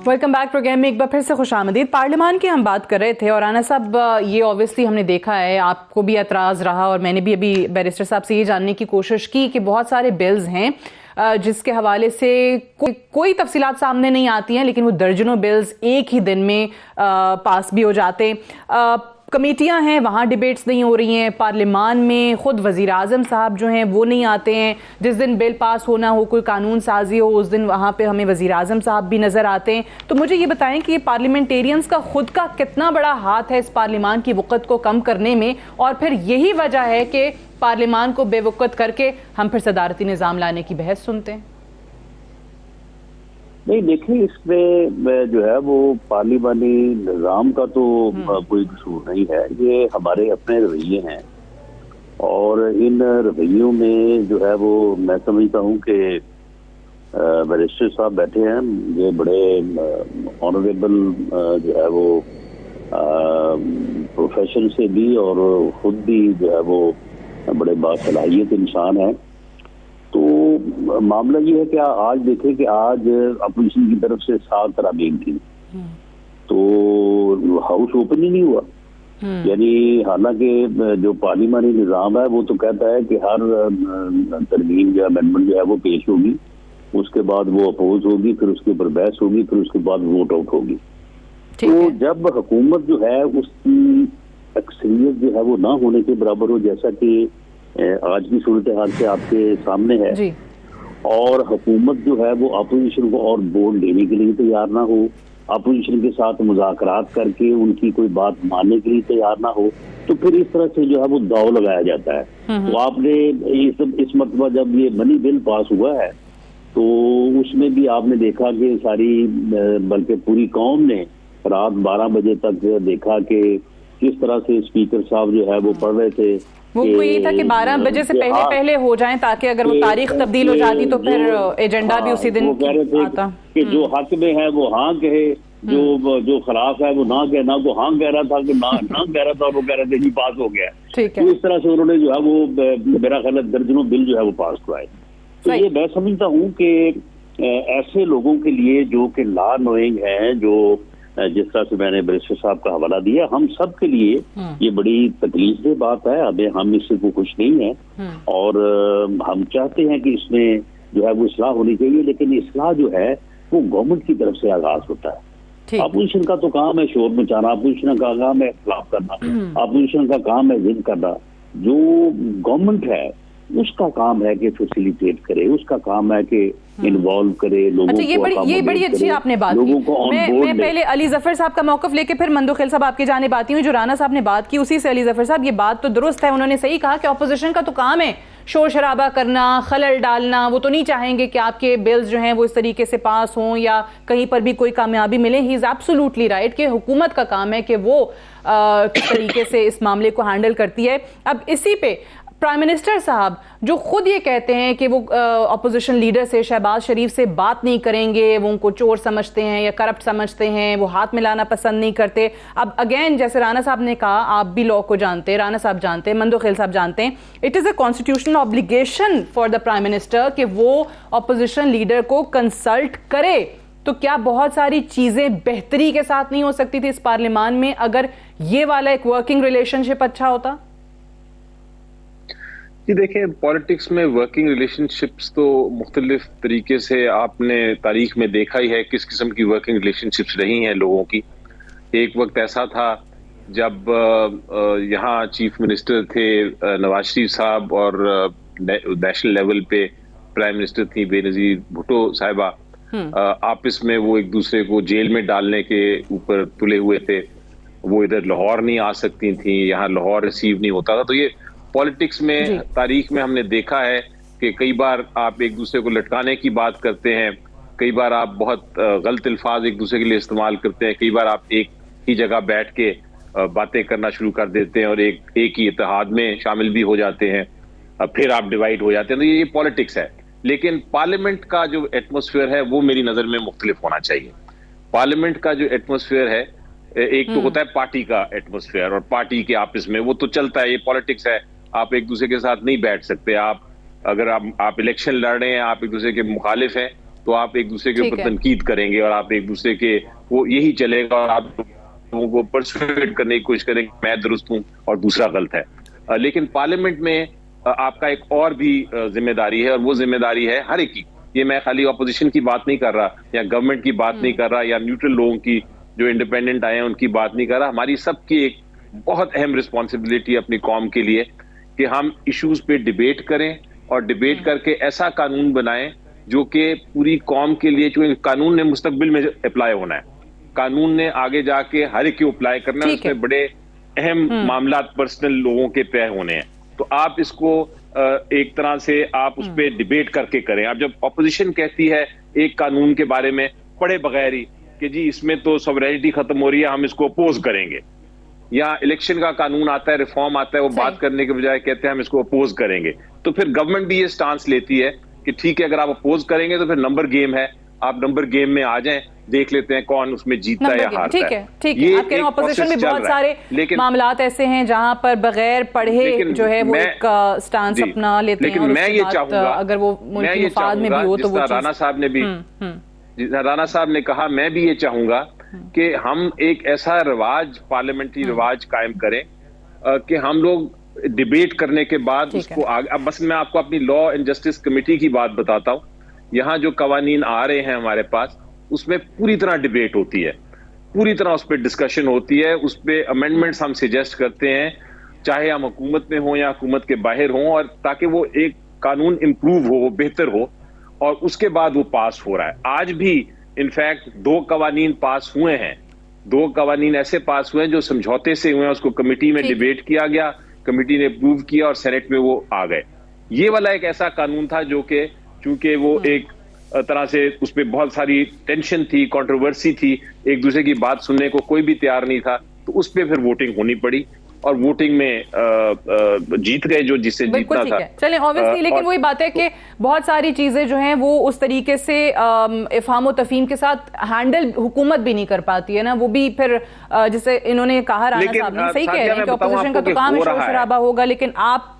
Welcome back program में एक बार फिर से खुशामदीद। पार्लियामान की हम बात कर रहे थे और राना साहब ये ऑब्वियसली हमने देखा है, आपको भी एतराज़ रहा और मैंने भी अभी बैरिस्टर साहब से ये जानने की कोशिश की कि बहुत सारे बिल्स हैं जिसके हवाले से कोई तफसीलात सामने नहीं आती हैं, लेकिन वो दर्जनों बिल्स एक ही दिन में पास भी हो जाते हैं। कमेटियां हैं, वहाँ डिबेट्स नहीं हो रही हैं। पार्लियामान में खुद वज़ीर आज़म साहब जो हैं वो नहीं आते हैं। जिस दिन बिल पास होना हो, कोई कानून साजी हो, उस दिन वहाँ पे हमें वज़ीर आज़म साहब भी नज़र आते हैं। तो मुझे ये बताएं कि ये पार्लियामेंटेरियंस का खुद का कितना बड़ा हाथ है इस पार्लियामान की वक़्त को कम करने में, और फिर यही वजह है कि पार्लियामान को बेवक़्त करके हम फिर सदारती निज़ाम लाने की बहस सुनते हैं। नहीं, देखिए, इसमें जो है वो पार्लियामानी निज़ाम का तो कोई कसूर नहीं है। ये हमारे अपने रवैये हैं और इन रवैयों में जो है वो मैं समझता हूँ कि बैरिस्टर साहब बैठे हैं, ये बड़े ऑनरेबल जो है वो प्रोफेशन से भी और खुद भी जो है वो बड़े बासलाहियत इंसान है। तो मामला ये है कि आज देखें कि आज अपोजिशन की तरफ से 7 तरामीम थी, तो हाउस ओपन ही नहीं हुआ। यानी हालांकि जो पार्लियामानी निज़ाम है वो तो कहता है कि हर तरमीम या अमेंडमेंट जो है वो पेश होगी, उसके बाद वो अपोज होगी, फिर उसके ऊपर बहस होगी, फिर उसके बाद वोट आउट होगी। तो जब हुकूमत जो है उसकी अक्सरियत जो है वो ना होने के बराबर हो, जैसा कि आज की सूरत हाल से आपके सामने है जी। और हुकूमत जो है वो अपोजिशन को और वोट देने के लिए तैयार ना हो, अपोजिशन के साथ मुज़ाकरात करके उनकी कोई बात मानने के लिए तैयार ना हो, तो फिर इस तरह से जो है वो दाव लगाया जाता है। तो आपने इस मरतबा जब ये मनी बिल पास हुआ है तो उसमें भी आपने देखा कि सारी बल्कि पूरी कौम ने रात 12 बजे तक देखा कि किस तरह से स्पीकर साहब जो है वो पढ़ रहे थे। वो ये था कि 12 बजे से पहले हो जाएं ताकि अगर वो तारीख तब्दील हो जाती तो फिर एजेंडा भी उसी दिन आता। कि जो हक में है वो हाँ कहे, जो खिलाफ है वो ना कहे। ना वो हाँ कह रहा था कि ना कह रहा था, वो कह रहे थे जी पास हो गया। तो इस तरह से उन्होंने जो है वो मेरा ख्याल है दर्जनों बिल जो है वो पास करवाए। तो ये मैं समझता हूँ कि ऐसे लोगों के लिए जो कि लॉ नोइंग है, जो जिस तरह से मैंने बैरिस्टर साहब का हवाला दिया, हम सब के लिए ये बड़ी तकलीफ की बात है। अभी हम इससे को खुश नहीं है और हम चाहते हैं कि इसमें जो है वो इस्लाह होनी चाहिए, लेकिन इस्लाह जो है वो गवर्नमेंट की तरफ से आगाज होता है। अपोजिशन का तो काम है शोर मचाना, अपोजिशन का काम है खिलाफ करना, अपोजिशन का काम है जिद करना। जो गवर्नमेंट है उसका काम है कि फैसिलिटेट करे, उसका काम है कि इन्वॉल्व करे, लोगों अच्छा, को ये बड़ी अच्छी आपने बात लोगों की। को ऑन मैं बोर्ड पहले अली जफर साहब का मौकफ लेके फिर मंदोखेल साहब आपकी जानिब आती हूँ। जो राना साहब ने बात की उसी से अली जफर साहब, ये बात तो दुरुस्त है, उन्होंने सही कहा कि ऑपोजिशन का तो काम है शोर शराबा करना, खलल डालना। वो तो नहीं चाहेंगे कि आपके बिल्स जो हैं वो इस तरीके से पास हों या कहीं पर भी कोई कामयाबी मिले। ही इज एब्सोल्युटली राइट कि हुकूमत का काम है कि वो किस तरीके से इस मामले को हैंडल करती है। अब इसी पे प्राइम मिनिस्टर साहब जो खुद ये कहते हैं कि वो अपोजिशन लीडर से, शहबाज शरीफ से बात नहीं करेंगे, वो उनको चोर समझते हैं या करप्ट समझते हैं, वो हाथ मिलाना पसंद नहीं करते। अब अगेन जैसे राना साहब ने कहा, आप भी लॉ को जानते हैं, राना साहब जानते हैं, मंदोखेल साहब जानते हैं, it is a constitutional obligation for the prime minister कि वो अपोजिशन लीडर को कंसल्ट करे। तो क्या बहुत सारी चीजें बेहतरी के साथ नहीं हो सकती थी इस पार्लियामान में अगर ये वाला एक वर्किंग रिलेशनशिप अच्छा होता? जी देखिए, पॉलिटिक्स में वर्किंग रिलेशनशिप्स तो मुख्तलिफ तरीके से आपने तारीख में देखा ही है किस किस्म की वर्किंग रिलेशनशिप्स रही हैं लोगों की। एक वक्त ऐसा था जब यहाँ चीफ मिनिस्टर थे नवाज शरीफ साहब और नेशनल लेवल पे प्राइम मिनिस्टर थी बेनजीर भुट्टो साहिबा। आपस में वो एक दूसरे को जेल में डालने के ऊपर तुले हुए थे। वो इधर लाहौर नहीं आ सकती थी, यहाँ लाहौर रिसीव नहीं होता था। तो ये पॉलिटिक्स में तारीख में हमने देखा है कि कई बार आप एक दूसरे को लटकाने की बात करते हैं, कई बार आप बहुत गलत अल्फाज एक दूसरे के लिए इस्तेमाल करते हैं, कई बार आप एक ही जगह बैठ के बातें करना शुरू कर देते हैं और एक ही इत्तेहाद में शामिल भी हो जाते हैं, फिर आप डिवाइड हो जाते हैं। तो ये पॉलिटिक्स है। लेकिन पार्लियामेंट का जो एटमॉस्फेयर है वो मेरी नजर में मुख्तलिफ होना चाहिए। पार्लियामेंट का जो एटमॉस्फेयर है, एक तो होता है पार्टी का एटमॉस्फेयर और पार्टी के आपस में, वो तो चलता है, ये पॉलिटिक्स है। आप एक दूसरे के साथ नहीं बैठ सकते। अगर आप इलेक्शन लड़ रहे हैं, आप एक दूसरे के मुखालिफ हैं, तो आप एक दूसरे के ऊपर तनकीद करेंगे और आप एक दूसरे के, वो यही चलेगा और आप लोगों को परसुएट करने की कोशिश करेंगे मैं दुरुस्त हूं और दूसरा गलत है। लेकिन पार्लियामेंट में आपका एक और भी जिम्मेदारी है और वो जिम्मेदारी है हर एक की। ये मैं खाली ऑपोजिशन की बात नहीं कर रहा या गवर्नमेंट की बात नहीं कर रहा या न्यूट्रल लोगों की जो इंडिपेंडेंट आए हैं उनकी बात नहीं कर रहा। हमारी सबकी एक बहुत अहम रिस्पॉन्सिबिलिटी अपनी कौम के लिए कि हम इश्यूज पे डिबेट करें और डिबेट करके ऐसा कानून बनाएं जो कि पूरी कौम के लिए, क्योंकि कानून ने मुस्तकबिल में अप्लाई होना है, कानून ने आगे जाके हर एक को अप्लाई करना है, उसमें बड़े अहम मामला पर्सनल लोगों के तय होने हैं। तो आप इसको एक तरह से आप उस पर डिबेट करके करें। आप जब ऑपोजिशन कहती है एक कानून के बारे में पढ़े बगैर ही कि जी इसमें तो सॉवरेनिटी खत्म हो रही है, हम इसको अपोज करेंगे, या इलेक्शन का कानून आता है, रिफॉर्म आता है, वो बात करने के बजाय कहते हैं हम इसको अपोज करेंगे, तो फिर गवर्नमेंट भी ये स्टांस लेती है कि ठीक है अगर आप अपोज करेंगे तो फिर नंबर गेम है, आप नंबर गेम में आ जाएं, देख लेते हैं कौन उसमें जीतता है या हारता है। ठीक है। आपके ऑपोजिशन में बहुत सारे मामलात ऐसे हैं जहां पर बगैर पढ़े जो है वो एक स्टांस अपना लेते हैं और मैं ये चाहूंगा अगर वो मुल्क मफाद में भी हो तो वो राना साहब ने भी राना साहब ने कहा, मैं भी ये चाहूंगा कि हम एक ऐसा रिवाज, पार्लियामेंट्री रिवाज कायम करें कि हम लोग डिबेट करने के बाद उसको आगे। अब बस मैं आपको अपनी लॉ एंड जस्टिस कमेटी की बात बताता हूँ। यहाँ जो कवानीन आ रहे हैं हमारे पास, उसमें पूरी तरह डिबेट होती है, पूरी तरह उस पर डिस्कशन होती है, उस पर अमेंडमेंट्स हम सजेस्ट करते हैं, चाहे हम हुकूमत में हों या हुकूमत के बाहर हों, और ताकि वो एक कानून इम्प्रूव हो, बेहतर हो, और उसके बाद वो पास हो रहा है। आज भी इनफैक्ट 2 कवानीन पास हुए हैं, 2 कवानीन ऐसे पास हुए हैं जो समझौते से हुए हैं, उसको कमेटी में डिबेट किया गया, कमेटी ने अप्रूव किया और सेनेट में वो आ गए। ये वाला एक ऐसा कानून था जो कि चूंकि वो एक तरह से उस पर बहुत सारी टेंशन थी, कंट्रोवर्सी थी, एक दूसरे की बात सुनने को कोई भी तैयार नहीं था, तो उस पर फिर वोटिंग होनी पड़ी और वोटिंग में जीत गए जो जिससे जीतना था। चलें, ऑब्वियसली, लेकिन वही बात है कि बहुत सारी चीजें जो हैं वो उस तरीके से इफ़हाम व तफ़हीम के साथ हैंडल हुकूमत भी नहीं कर पाती है ना, वो भी फिर जैसे इन्होंने कहा, राना साहब ने सही कह रहे हैं कि ऑपोजिशन का तो काम है शोर शराबा होगा, लेकिन आप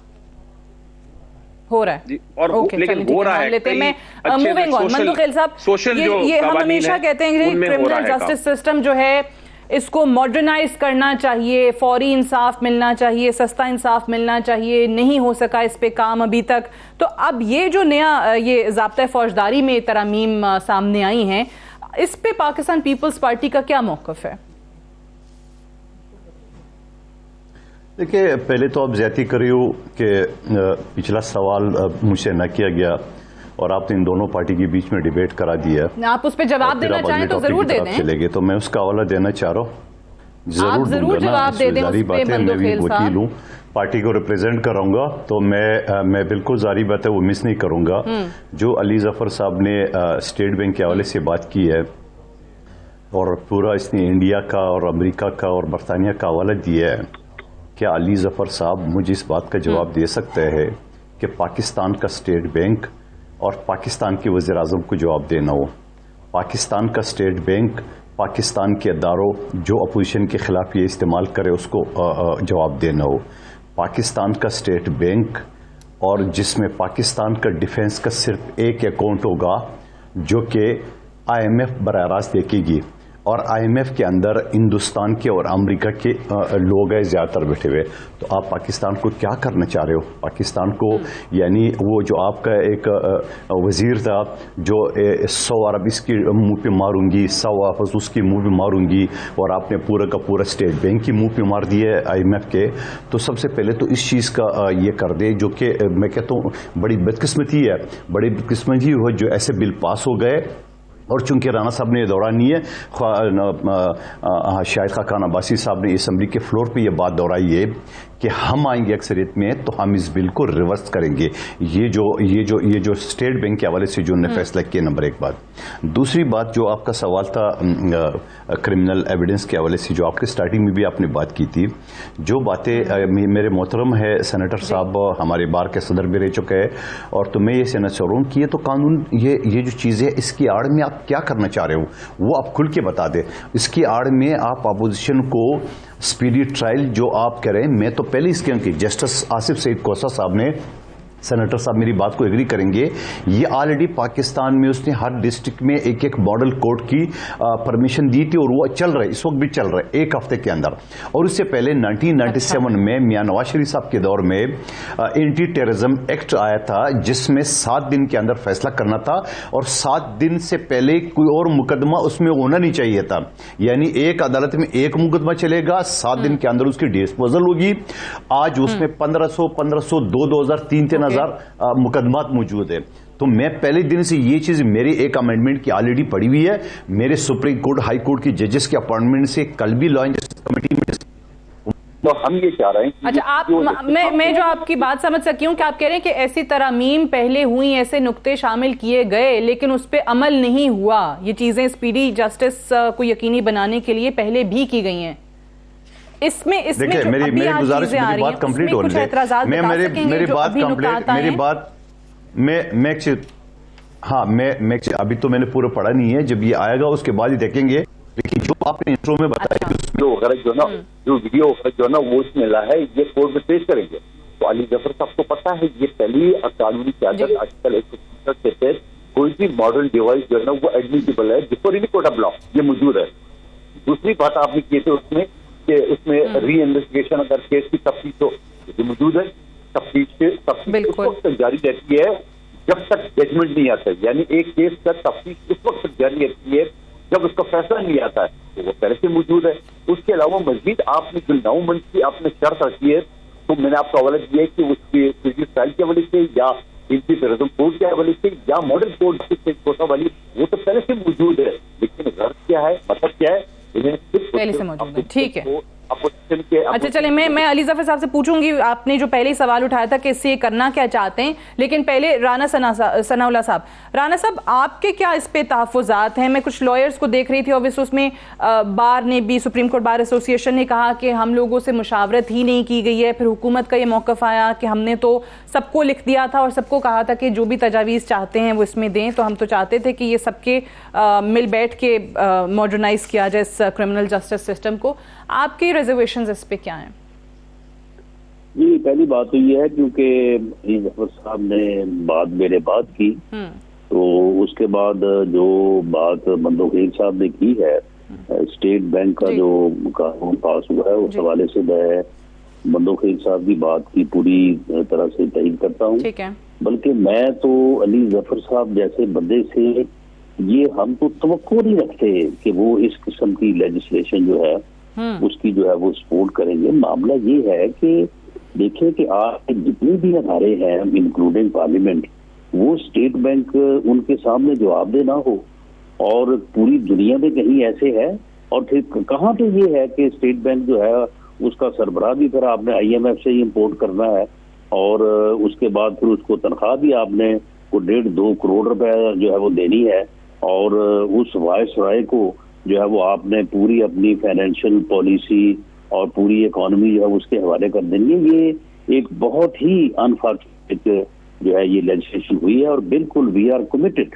हो रहा है और लेकिन हो रहा है लेते मैं मूविंग ऑन। मंदोखेल साहब, ये हम हमेशा कहते हैं कि क्रिमिनल जस्टिस सिस्टम जो है इसको मॉडर्नाइज करना चाहिए, फौरी इंसाफ मिलना चाहिए, सस्ता इंसाफ मिलना चाहिए, नहीं हो सका इस पे काम अभी तक। तो अब ये जो नया ये ज़ाब्ता फौजदारी में तरमीम सामने आई हैं, इस पे पाकिस्तान पीपल्स पार्टी का क्या मौक़िफ़ है? देखिए, पहले तो आप ज्यादती कर रही हो कि पिछला सवाल मुझसे न किया गया, और आपने इन दोनों पार्टी के बीच में डिबेट करा दिया। आप उस पर जवाब देना चाहें तो जरूर दे दें। चलेंगे तो मैं उसका हवाला देना चाह रहा हूँ, जरूर जवाब दे दें। जारी बात है, मैं भी वकील हूँ, पार्टी को रिप्रेजेंट कराऊंगा, तो मैं बिल्कुल जारी बात है वो मिस नहीं करूंगा। जो अली जफर साहब ने स्टेट बैंक के हवाले से बात की है और पूरा इसने इंडिया का और अमेरिका का और बरतानिया का हवाला दिया है, क्या अली जफर साहब मुझे इस बात का जवाब दे सकते हैं कि पाकिस्तान का स्टेट बैंक और पाकिस्तान के वज़ीर आज़म को जवाब देना हो? पाकिस्तान का स्टेट बैंक पाकिस्तान के अदारों जो अपोजिशन के खिलाफ ये इस्तेमाल करे उसको जवाब देना हो? पाकिस्तान का स्टेट बैंक और जिसमें पाकिस्तान का डिफेंस का सिर्फ एक अकाउंट होगा जो कि IMF बराह रास्त देखेगी, और IMF के अंदर हिंदुस्तान के और अमेरिका के लोग हैं ज़्यादातर बैठे हुए, तो आप पाकिस्तान को क्या करना चाह रहे हो? पाकिस्तान को यानी वो जो आपका एक वजीर था जो 100 अरब इसकी मुंह पे मारूंगी, 100 वापस उसकी मुंह पे मारूंगी, और आपने पूरा का पूरा स्टेट बैंक की मुंह पे मार दिया है IMF के। तो सबसे पहले तो इस चीज़ का ये कर दे, जो कि मैं कहता हूँ बड़ी बदकिस्मती है, बड़ी बदकिस्मती हो जो ऐसे बिल पास हो गए। और चूंकि राना साहब ने दोहरा नहीं है, शायद खान अब्बासी साहब ने असम्बली के फ्लोर पे ये बात दोहराई है कि हम आएंगे अक्सरियत में तो हम इस बिल को रिवर्स करेंगे। ये जो स्टेट बैंक के हवाले से जो उन्होंने फैसला किया, नंबर एक बात। दूसरी बात जो आपका सवाल था क्रिमिनल एविडेंस के हवाले से, जो आपके स्टार्टिंग में भी आपने बात की थी, जो बातें मेरे मोहतरम है सेनेटर साहब हमारे बार के सदर भी रह चुके हैं, और तो मैं ये कहना चाह रहा हूँ कि ये तो कानून ये जो चीज़ है इसकी आड़ में आप क्या करना चाह रहे हो वो आप खुल के बता दें। इसकी आड़ में आप अपोजिशन को स्पीडी ट्रायल जो आप कह रहे हैं, मैं तो पहले इसके अंक जस्टिस आसिफ सईद कोसा साहब ने, सेनेटर साहब मेरी बात को एग्री करेंगे, ये ऑलरेडी पाकिस्तान में उसने हर डिस्ट्रिक्ट में एक एक मॉडल कोर्ट की परमिशन दी थी, और वो चल रहा है, इस वक्त भी चल रहा है, एक हफ्ते के अंदर। और उससे पहले 1997 में मियां नवाज शरीफ साहब के दौर में एंटी टेररिज्म एक्ट आया था, जिसमें 7 दिन के अंदर फैसला करना था, और 7 दिन से पहले कोई और मुकदमा उसमें होना नहीं चाहिए था। यानी एक अदालत में एक मुकदमा चलेगा, 7 दिन के अंदर उसकी डिस्पोजल होगी। आज उसमें 1500, 1502, 2003, 3000 मुकदमात मौजूद है। तो मैं पहले दिन से ये चीज मेरे एक अमेंडमेंट की ऑलरेडी पड़ी हुई है, मेरे सुप्रीम कोर्ट हाई कोर्ट की जजेस के अपॉइंटमेंट से कल भी लॉ एंड जस्टिस कमेटी में, तो हम ये चाह रहे हैं। अच्छा, आप मैं जो आपकी बात समझ सकी हूं कि आप कह रहे हैं कि ऐसी तरमीम पहले हुई, ऐसे नुक्ते शामिल किए गए, लेकिन उस पर अमल नहीं हुआ। ये चीजें स्पीडी जस्टिस को यकीनी बनाने के लिए पहले भी की गई हैं। इसमें देखिए मेरी गुजारिश, मेरी बात कंप्लीट हो रही है, मैं अभी तो मैंने पूरा पढ़ा नहीं है, जब ये आएगा उसके बाद ही देखेंगे। लेकिन जो आपने इंट्रो में बताया जो वीडियो जो ना वो मिला है, ये कोर्ट में पेश करेंगे। तो अली जफर साहब को पता है ये पहली कानूनी क्यादत आजकल 167 के तहत कोई भी मॉडर्न डिवाइस जो है ना वो एडमिसिबल है, before any court of law ये मौजूद है। दूसरी बात आपने की थी उसमें री इन्वेस्टिगेशन अगर केस की तफ्तीश हो, ये मौजूद है। तफ्तीश उस वक्त तक जारी रहती है जब तक जजमेंट नहीं आता है, यानी एक केस का तफ्तीश उस वक्त तक जारी रहती है जब उसका फैसला नहीं आता है, तो वो पहले से मौजूद है। उसके अलावा मजीद आपने जो 9 मंथ की आपने शर्त रखी है, तो मैंने आपको हवाला दिया है कि उसकी ट्रायल के हवाले से या एंटी टेररिज्म कोड के हवाले से या मॉडल कोड वाली, वो तो पहले से मौजूद है। लेकिन गर्ज क्या है, मतलब क्या है, पहले से मौजूद है। ठीक है, अच्छा चले मैं अली जफर साहब से पूछूंगी, आपने जो पहले ही सवाल उठाया था कि इससे करना क्या चाहते हैं, लेकिन पहले राना सनाउल्लाह साहब, राना साहब आपके क्या इस पे तहफ़्फ़ुज़ात हैं? मैं कुछ लॉयर्स को देख रही थी, ऑब्वियसली उसमें बार ने भी, सुप्रीम कोर्ट बार एसोसिएशन ने कहा कि हम लोगों से मुशावरत ही नहीं की गई है। फिर हुकूमत का ये मौक़िफ़ आया कि हमने तो सबको लिख दिया था और सबको कहा था कि जो भी तजावीज़ चाहते हैं वो इसमें दें, तो हम तो चाहते थे कि ये सबके मिल बैठ के मॉडर्नाइज़ किया जाए इस क्रिमिनल जस्टिस सिस्टम को। आपके रिजर्वेशंस इस पे क्या हैं? जी, पहली बात तो ये है क्योंकि जफर साहब ने मेरे बात की, तो उसके बाद जो बात मंदोखेर साहब ने की है, स्टेट बैंक का जो कानून पास हुआ है उस हवाले से मैं मंदोखेर साहब की बात की पूरी तरह से तहरीर करता हूँ। ठीक है, बल्कि मैं तो अली जफर साहब जैसे बंदे से ये हम तो तवक्को नहीं रखते कि वो इस किस्म की लेजिस्लेशन जो है उसकी जो है वो सपोर्ट करेंगे। मामला ये है कि देखिए कि आज जितने भी हमारे हैं इंक्लूडिंग पार्लियामेंट, वो स्टेट बैंक उनके सामने जवाबदेह ना हो, और पूरी दुनिया में कहीं ऐसे है, और फिर कहाँ पे ये है कि स्टेट बैंक जो है उसका सरबराह भी फिर आपने IMF से ही इम्पोर्ट करना है, और उसके बाद फिर उसको तनख्वाह भी आपने को 1.5-2 करोड़ रुपए जो है वो देनी है, और उस वायसराय को जो है वो आपने पूरी अपनी फाइनेंशियल पॉलिसी और पूरी इकोनॉमी जो है उसके हवाले कर देनी है। ये एक बहुत ही अनफॉर्चुनेट जो है ये लेजिस्लेशन हुई है, और बिल्कुल वी आर कमिटेड,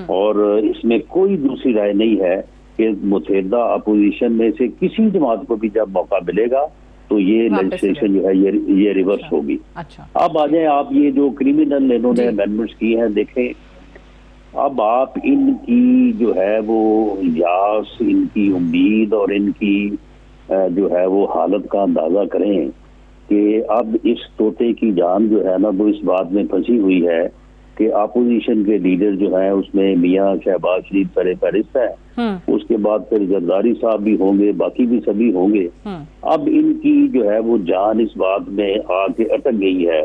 और इसमें कोई दूसरी राय नहीं है कि मुतहदा अपोजिशन में से किसी जमात को भी जब मौका मिलेगा तो ये लेजिस्लेशन जो है ये रिवर्स होगी। अच्छा, अब आ जाए आप ये जो क्रिमिनल इन्होंने अमेंडमेंट्स की हैं, देखें अब आप इनकी जो है वो यास, इनकी उम्मीद और इनकी जो है वो हालत का अंदाजा करें कि अब इस तोते की जान जो है ना वो इस बात में फंसी हुई है कि अपोजिशन के लीडर जो हैं उसमें मियां शहबाज शरीफ फहरिस्त है, उसके बाद फिर जरदारी साहब भी होंगे, बाकी भी सभी होंगे। अब इनकी जो है वो जान इस बात में आके अटक गई है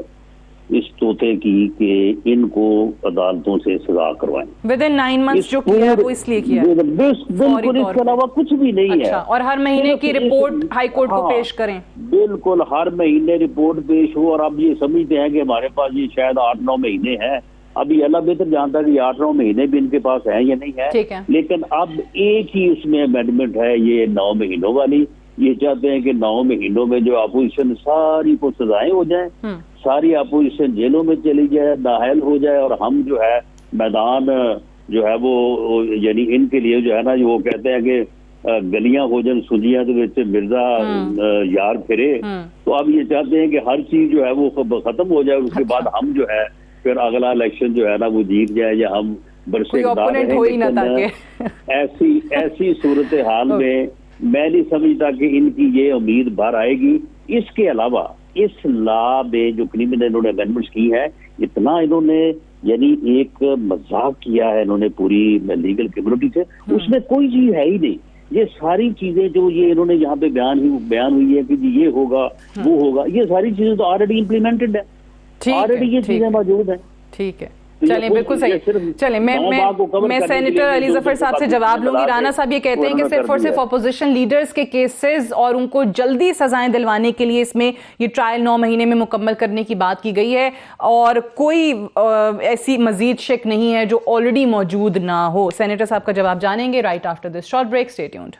इस तोते की कि इनको अदालतों से सजा करवाएं। विदिन 9 मंथ्स जो किया है वो इसलिए किया है, बिल्कुल, इसके अलावा कुछ भी नहीं है। और हर महीने की रिपोर्ट हाई कोर्ट को पेश करें। बिल्कुल, हर महीने रिपोर्ट पेश हो, और अब ये समझते हैं कि हमारे पास ये शायद 8-9 महीने हैं। अभी अल्लाह बेहतर जानता है कि 8-9 महीने भी इनके पास है या नहीं है, लेकिन अब एक ही उसमें अमेंडमेंट है, ये 9 महीनों वाली। ये चाहते हैं कि 9 महीनों में जो अपोजिशन सारी को सजाएं हो जाएं, सारी अपोजिशन जेलों में चली जाए, नाअहल हो जाए, और हम जो है मैदान जो है वो यानी इनके लिए जो है ना वो कहते हैं कि गलियां हो जाए सुजियां तो वैसे मिर्जा यार फिरे। तो अब ये चाहते हैं कि हर चीज जो है वो खत्म हो जाए, उसके बाद हम जो है फिर अगला इलेक्शन जो है ना वो जीत जाए, या हम बरसेदार ऐसी सूरत हाल में मैं नहीं समझता कि इनकी ये उम्मीद बाहर आएगी। इसके अलावा इस लॉ में जो क्रिमिनल इन्होंने अमेंडमेंट्स की है, इतना इन्होंने यानी एक मजाक किया है इन्होंने पूरी लीगल कम्युनिटी से, उसमें कोई चीज है ही नहीं। ये सारी चीजें जो ये इन्होंने यहाँ पे बयान हुई है कि जी ये होगा वो होगा, ये सारी चीजें तो ऑलरेडी इम्प्लीमेंटेड है, ऑलरेडी ये चीजें मौजूद हैं। ठीक है, चलिए बिल्कुल सही। चलिए मैं सेनेटर अली जफर साहब से जवाब लूंगी। राना साहब ये कहते हैं कि सिर्फ और सिर्फ अपोजिशन लीडर्स के केसेस और उनको जल्दी सजाएं दिलवाने के लिए इसमें ये ट्रायल 9 महीने में मुकम्मल करने की बात की गई है, और कोई ऐसी मजीद शिक नहीं है जो ऑलरेडी मौजूद ना हो। सेनेटर साहब का जवाब जानेंगे right after this short break. Stay tuned.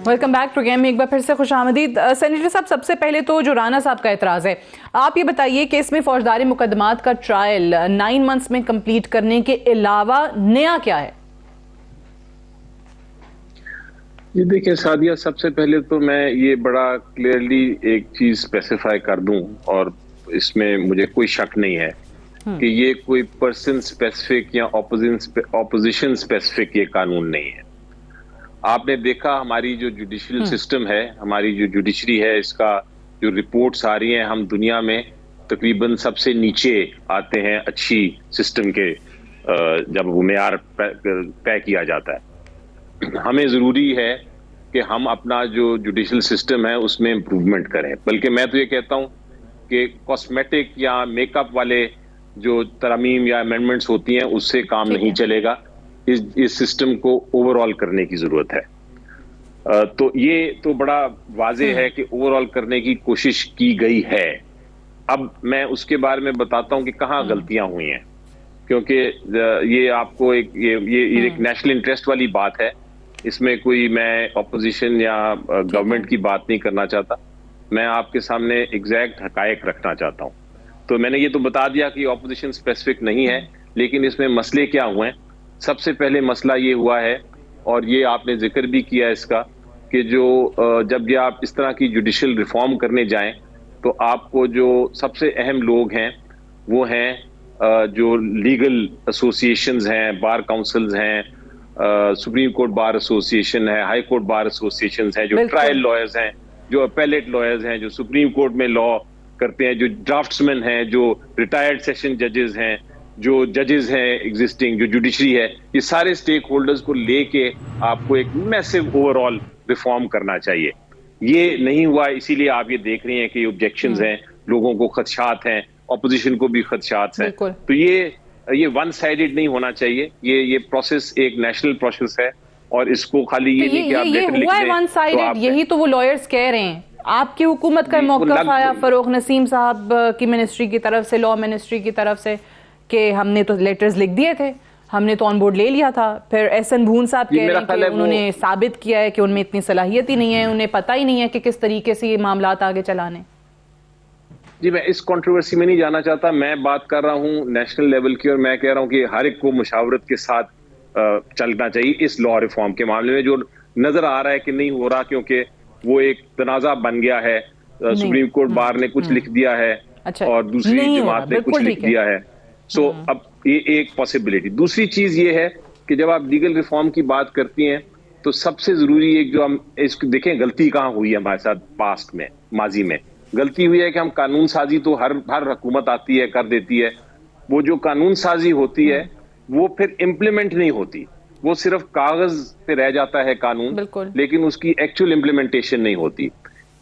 Welcome back. Program में एक बार फिर से खुशामदीद। सेनेटर साहब, सबसे पहले तो जो राना साहब का एतराज़ है, आप ये बताइए कि इसमें फौजदारी मुकदमात का ट्रायल 9 मंथ्स में कंप्लीट करने के अलावा नया क्या है? ये देखिए सादिया, सबसे पहले तो मैं ये बड़ा क्लियरली एक चीज स्पेसिफाई कर दूं, और इसमें मुझे कोई शक नहीं है कि ये कोई पर्सन स्पेसिफिक या ऑपोजिशन स्पेसिफिक ये कानून नहीं है। आपने देखा हमारी जो जुडिशियल सिस्टम है, हमारी जो जुडिशरी है, इसका जो रिपोर्ट्स आ रही हैं, हम दुनिया में तकरीबन सबसे नीचे आते हैं अच्छी सिस्टम के जब वो मेयार तय किया जाता है। हमें ज़रूरी है कि हम अपना जो जुडिशियल सिस्टम है उसमें इम्प्रूवमेंट करें। बल्कि मैं तो ये कहता हूँ कि कॉस्मेटिक या मेकअप वाले जो तरमीम या अमेंडमेंट्स होती हैं उससे काम नहीं चलेगा। इस सिस्टम को ओवरऑल करने की जरूरत है। तो ये तो बड़ा वाज़ेह है कि ओवरऑल करने की कोशिश की गई है। अब मैं उसके बारे में बताता हूं कि कहाँ गलतियां हुई हैं, क्योंकि ये आपको ये एक नेशनल इंटरेस्ट वाली बात है। इसमें कोई मैं ऑपोजिशन या गवर्नमेंट की बात नहीं करना चाहता, मैं आपके सामने एग्जैक्ट हकायक रखना चाहता हूं। तो मैंने ये तो बता दिया कि ऑपोजिशन स्पेसिफिक नहीं है, लेकिन इसमें मसले क्या हुए हैं। सबसे पहले मसला ये हुआ है, और ये आपने जिक्र भी किया इसका, कि जो जब ये आप इस तरह की जुडिशियल रिफॉर्म करने जाएं तो आपको जो सबसे अहम लोग हैं वो हैं जो लीगल एसोसिएशंस हैं, बार काउंसिल्स हैं, सुप्रीम कोर्ट बार एसोसिएशन है, हाई कोर्ट बार एसोसिएशन है, जो ट्रायल लॉयर्स हैं, जो अपेलेट लॉयर्स हैं, जो सुप्रीम कोर्ट में लॉ करते हैं, जो ड्राफ्ट्समैन हैं, जो रिटायर्ड सेशन जजेस हैं, जो जजेस हैं एग्जिस्टिंग, जो जुडिशरी है, ये सारे स्टेक होल्डर्स को लेके आपको एक मैसिव ओवरऑल रिफॉर्म करना चाहिए। ये नहीं हुआ, इसीलिए आप ये देख रहे हैं कि ऑब्जेक्शंस हैं, लोगों को खदशात हैं, ऑपोजिशन को भी खदशात हैं। तो ये वन साइडेड नहीं होना चाहिए। ये प्रोसेस एक नेशनल प्रोसेस है और इसको खाली ये नहीं कि आप लेटर लिख दें वन साइडेड, यही तो वो लॉयर्स कह रहे हैं। आपकी हुकूमत का मौक़िफ़ आया फरूख नसीम साहब की मिनिस्ट्री की तरफ से, लॉ मिनिस्ट्री की तरफ से, कि हमने तो लेटर्स लिख दिए थे, हमने तो ऑन बोर्ड ले लिया था। फिर एहसन भून साहब कह रहे हैं कि उन्होंने साबित किया है कि उनमें इतनी सलाहियत ही नहीं है, उन्हें पता ही नहीं है कि किस तरीके से ये मामला आगे चलाने। जी, मैं इस कंट्रोवर्सी में नहीं जाना चाहता। मैं बात कर रहा हूँ नेशनल लेवल की, और मैं कह रहा हूँ कि हर एक को मुशावरत के साथ चलना चाहिए इस लॉ रिफॉर्म के मामले में। जो नजर आ रहा है कि नहीं हो रहा, क्योंकि वो एक तनाजा बन गया है। सुप्रीम कोर्ट बार ने कुछ लिख दिया है और दूसरी जमात ने कुछ लिख दिया है। सो अब ये एक पॉसिबिलिटी। दूसरी चीज ये है कि जब आप लीगल रिफॉर्म की बात करती हैं तो सबसे जरूरी एक जो हम इसको देखें, गलती कहाँ हुई है हमारे साथ पास्ट में, माजी में गलती हुई है कि हम कानून साजी तो हर हुकूमत आती है, कर देती है। वो जो कानून साजी होती है वो फिर इम्प्लीमेंट नहीं होती, वो सिर्फ कागज पे रह जाता है कानून, लेकिन उसकी एक्चुअल इम्प्लीमेंटेशन नहीं होती।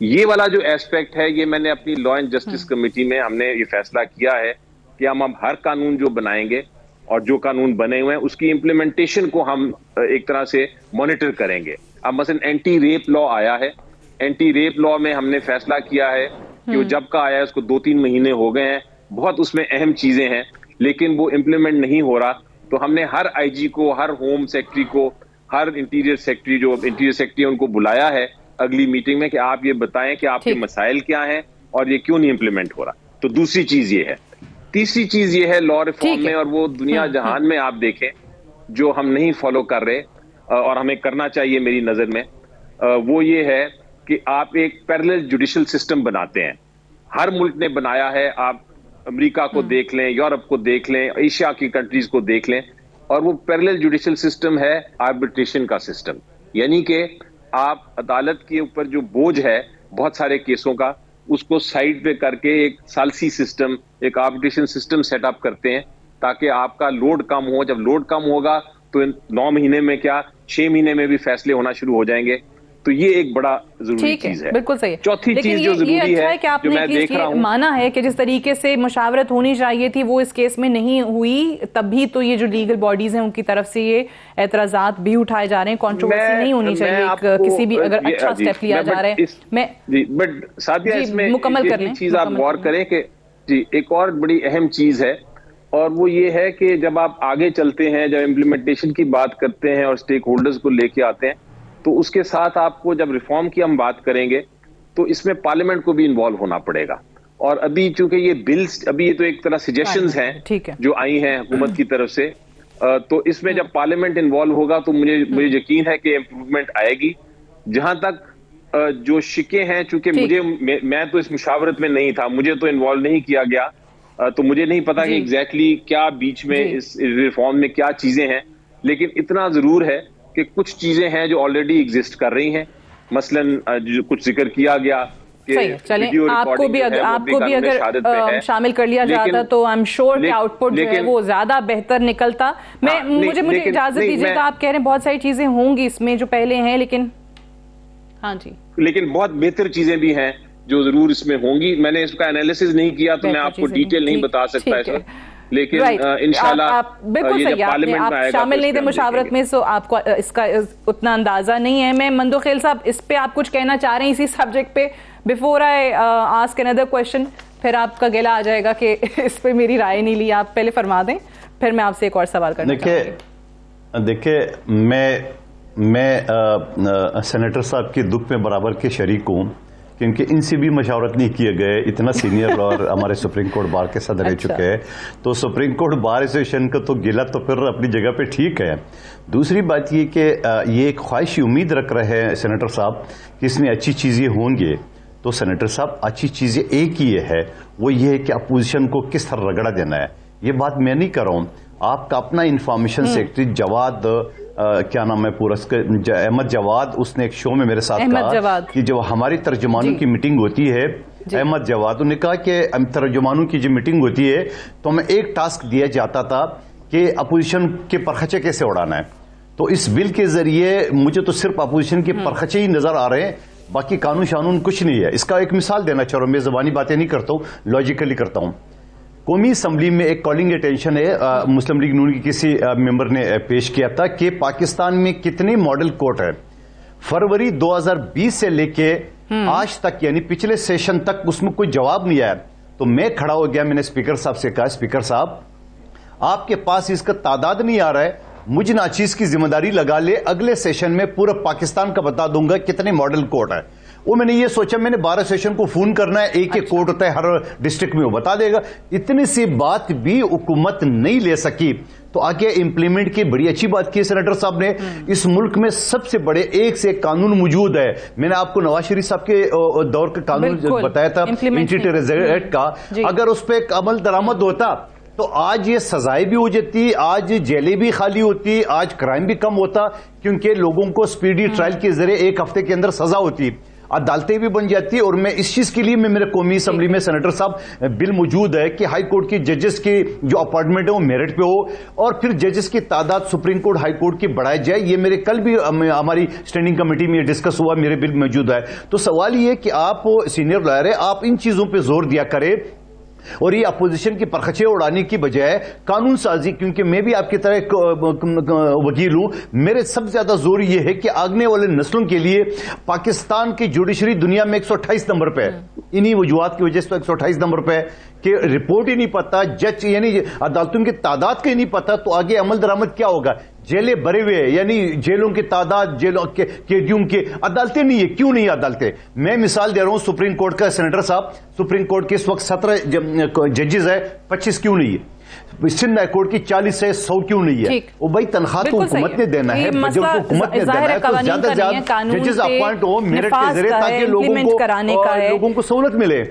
ये वाला जो एस्पेक्ट है, ये मैंने अपनी लॉ एंड जस्टिस कमेटी में हमने ये फैसला किया है कि हम अब हर कानून जो बनाएंगे और जो कानून बने हुए हैं उसकी इम्प्लीमेंटेशन को हम एक तरह से मॉनिटर करेंगे। अब मसलन एंटी रेप लॉ आया है, एंटी रेप लॉ में हमने फैसला किया है कि वो जब का आया है उसको 2-3 महीने हो गए हैं, बहुत उसमें अहम चीजें हैं, लेकिन वो इम्प्लीमेंट नहीं हो रहा। तो हमने हर आईजी को, हर होम सेक्रेटरी को, हर इंटीरियर सेक्रेटरी, जो इंटीरियर सेक्रेटरी उनको बुलाया है अगली मीटिंग में कि आप ये बताएं कि आपके मसाइल क्या हैं और ये क्यों नहीं इम्प्लीमेंट हो रहा। तो दूसरी चीज ये है। तीसरी चीज ये है लॉ रिफॉर्म में, और वो दुनिया जहान में आप देखें जो हम नहीं फॉलो कर रहे और हमें करना चाहिए मेरी नजर में, वो ये है कि आप एक पैरेलल जुडिशियल सिस्टम बनाते हैं। हर मुल्क ने बनाया है, आप अमेरिका को देख लें, यूरोप को देख लें, एशिया की कंट्रीज को देख लें, और वो पैरेलल जुडिशियल सिस्टम है आर्बिट्रेशन का सिस्टम। यानी कि आप अदालत के ऊपर जो बोझ है बहुत सारे केसों का, उसको साइड पे करके एक सालसी सिस्टम, एक आर्बिट्रेशन सिस्टम सेटअप करते हैं ताकि आपका लोड कम हो। जब लोड कम होगा तो 9 महीने में क्या 6 महीने में भी फैसले होना शुरू हो जाएंगे। तो ये एक बड़ा जरूरी चीज है। बिल्कुल सही है। चौथी चीज जो जरूरी है कि आपने जो मैं देख रहा हूं, माना है कि जिस तरीके से मुशावरत होनी चाहिए थी वो इस केस में नहीं हुई, तभी तो ये जो लीगल बॉडीज हैं उनकी तरफ से ये एतराजात भी उठाए जा रहे हैं। कंट्रोवर्सी नहीं होनी चाहिए किसी भी, अगर अच्छा स्टेप लिया जा रहा है। मैं बट सादिया इसमें मुकम्मल कर लें, चीज आप गौर करें कि जी एक और बड़ी अहम चीज है, और वो ये है कि जब आप आगे चलते हैं, जब इम्प्लीमेंटेशन की बात करते हैं और स्टेक होल्डर्स को लेके आते हैं, तो उसके साथ आपको जब रिफॉर्म की हम बात करेंगे तो इसमें पार्लियामेंट को भी इन्वॉल्व होना पड़ेगा। और अभी चूंकि ये बिल्स, अभी ये तो एक तरह सजेशंस हैं जो आई हैं हुकूमत की तरफ से, तो इसमें जब पार्लियामेंट इन्वॉल्व होगा तो मुझे यकीन है कि इम्प्रूवमेंट आएगी। जहां तक जो शिके हैं, चूंकि मैं तो इस मुशावरत में नहीं था, मुझे तो इन्वॉल्व नहीं किया गया, तो मुझे नहीं पता कि एग्जैक्टली क्या बीच में इस रिफॉर्म में क्या चीजें हैं, लेकिन इतना जरूर है कि कुछ चीजें हैं जो ऑलरेडी एग्जिस्ट कर रही हैं। मसलन जो कुछ जिक्र किया गया कि चलें, आपको भी अगर शामिल कर लिया जाता तो आई एम श्योर कि आउटपुट जो है वो ज्यादा बेहतर निकलता। मुझे इजाजत दीजिएगा, आप कह रहे हैं बहुत सारी चीजें होंगी इसमें जो पहले हैं, लेकिन हाँ जी, लेकिन बहुत बेहतर चीजें भी हैं जो जरूर इसमें होंगी। मैंने इसका एनालिसिस नहीं किया तो मैं आपको डिटेल नहीं बता सकता इस वक्त, लेकिन इंशाल्लाह बिल्कुल सही, आप शामिल नहीं थे मुशावरत में, सो आपको इसका उतना अंदाजा नहीं है। मैं मंदोखेल साहब, इस पे आप कुछ कहना चाह रहे हैं इसी सब्जेक्ट पे? Before I ask another question, फिर आपका गिला आ जाएगा कि इस पे मेरी राय नहीं ली। आप पहले फरमा दें, फिर मैं आपसे एक और सवाल करना चाहूंगी। देखिए, मैं सेनेटर साहब के दुख में बराबर के शरीक हूँ, क्योंकि इनसे भी मशावरत नहीं किए गए। इतना सीनियर और हमारे सुप्रीम कोर्ट बार के सदर रह चुके हैं, तो सुप्रीम कोर्ट बार एसोसिएशन का तो गिला तो फिर अपनी जगह पे ठीक है। दूसरी बात ये कि ये एक ख्वाहिश उम्मीद रख रहे हैं सेनेटर साहब कि इसमें अच्छी चीज़ें होंगी। तो सेनेटर साहब, अच्छी चीज़ें एक ही है, वो ये है कि अपोजिशन को किस तरह रगड़ा देना है। ये बात मैं नहीं कर रहा हूँ, आपका अपना इंफॉर्मेशन सेक्रेटरी जवाद क्या नाम है पूरा अहमद जवाद, उसने एक शो में मेरे साथ कहा कि जब हमारी तर्जुमानों की मीटिंग होती है, अहमद जवाद ने कहा कि तर्जुमानों की जो मीटिंग होती है तो हमें एक टास्क दिया जाता था कि अपोजिशन के परखचे कैसे उड़ाना है। तो इस बिल के जरिए मुझे तो सिर्फ अपोजिशन के परखचे ही नजर आ रहे हैं, बाकी कानून शानून कुछ नहीं है। इसका एक मिसाल देना चाह रहा हूं, मैं ज़बानी बातें नहीं करता हूं, लॉजिकली करता हूं। कौमी असम्बली में एक कॉलिंग अटेंशन है, मुस्लिम लीग नून की किसी मेंबर ने पेश किया था कि पाकिस्तान में कितने मॉडल कोर्ट है। फरवरी 2020 से लेके आज तक, यानी पिछले सेशन तक उसमें कोई जवाब नहीं आया। तो मैं खड़ा हो गया, मैंने स्पीकर साहब से कहा, स्पीकर साहब आपके पास इसका तादाद नहीं आ रहा है, मुझ नाचीज की जिम्मेदारी लगा ले, अगले सेशन में पूरा पाकिस्तान का बता दूंगा कितने मॉडल कोर्ट है। वो मैंने ये सोचा, मैंने 12 सेशन को फोन करना है, एक एक कोर्ट होता है हर डिस्ट्रिक्ट में, वो बता देगा। इतनी सी बात भी हुकूमत नहीं ले सकी, तो आगे इम्प्लीमेंट की बड़ी अच्छी बात की सेनेटर साहब ने। इस मुल्क में सबसे बड़े एक से एक कानून मौजूद है। मैंने आपको नवाज शरीफ साहब के दौर का कानून बताया था, एंटी टेररिज्म एक्ट का, अगर उस पर अमल दरामद होता तो आज ये सजाएं भी हो जाती, आज जेलें भी खाली होती, आज क्राइम भी कम होता, क्योंकि लोगों को स्पीडी ट्रायल के जरिए 1 हफ्ते के अंदर सजा होती, अदालतें भी बन जाती। और मैं इस चीज के लिए मेरे कौमी असम्बली में सेनेटर साहब बिल मौजूद है कि हाई कोर्ट की जजेस की जो अपॉइंटमेंट है वो मेरिट पे हो, और फिर जजेस की तादाद सुप्रीम कोर्ट हाई कोर्ट की बढ़ाई जाए। ये मेरे कल भी हमारी स्टैंडिंग कमेटी में डिस्कस हुआ, मेरे बिल मौजूद है। तो सवाल ये कि आप सीनियर लॉयर है, आप इन चीजों पर जोर दिया करें और ये अपोजिशन की परखचे उड़ाने की बजाय कानून साजी, क्योंकि मैं भी आपकी तरह एक वकील हूं, मेरे सबसे ज्यादा जोर ये है कि आगने वाले नस्लों के लिए पाकिस्तान की जुडिशरी दुनिया में 128 नंबर पे है। इन्हीं वजूहात की वजह से 128 नंबर पे कि रिपोर्ट ही नहीं पता, जज यानी अदालतों की तादाद का ही नहीं पता, तो आगे अमल दरामद क्या होगा। जेलें भरे हुए, यानी जेलों की तादाद, जेलों के कैदियों की, अदालतें नहीं है। क्यों नहीं अदालतें? मैं मिसाल दे रहा हूं, सुप्रीम कोर्ट का सेनेटर साहब, सुप्रीम कोर्ट के इस वक्त 17 जजेस है, 25 क्यों नहीं है? सिंध हाई कोर्ट की 40 है, 100 क्यों नहीं है? वो भाई तनख्वाह तो हुकूमत ने देना है, बजट तो हुकूमत ने देना है, तो ज्यादा से ज्यादा जजेस अपॉइंट हो मेरिट के जरिए, ताकि लोगों को सहूलत मिले।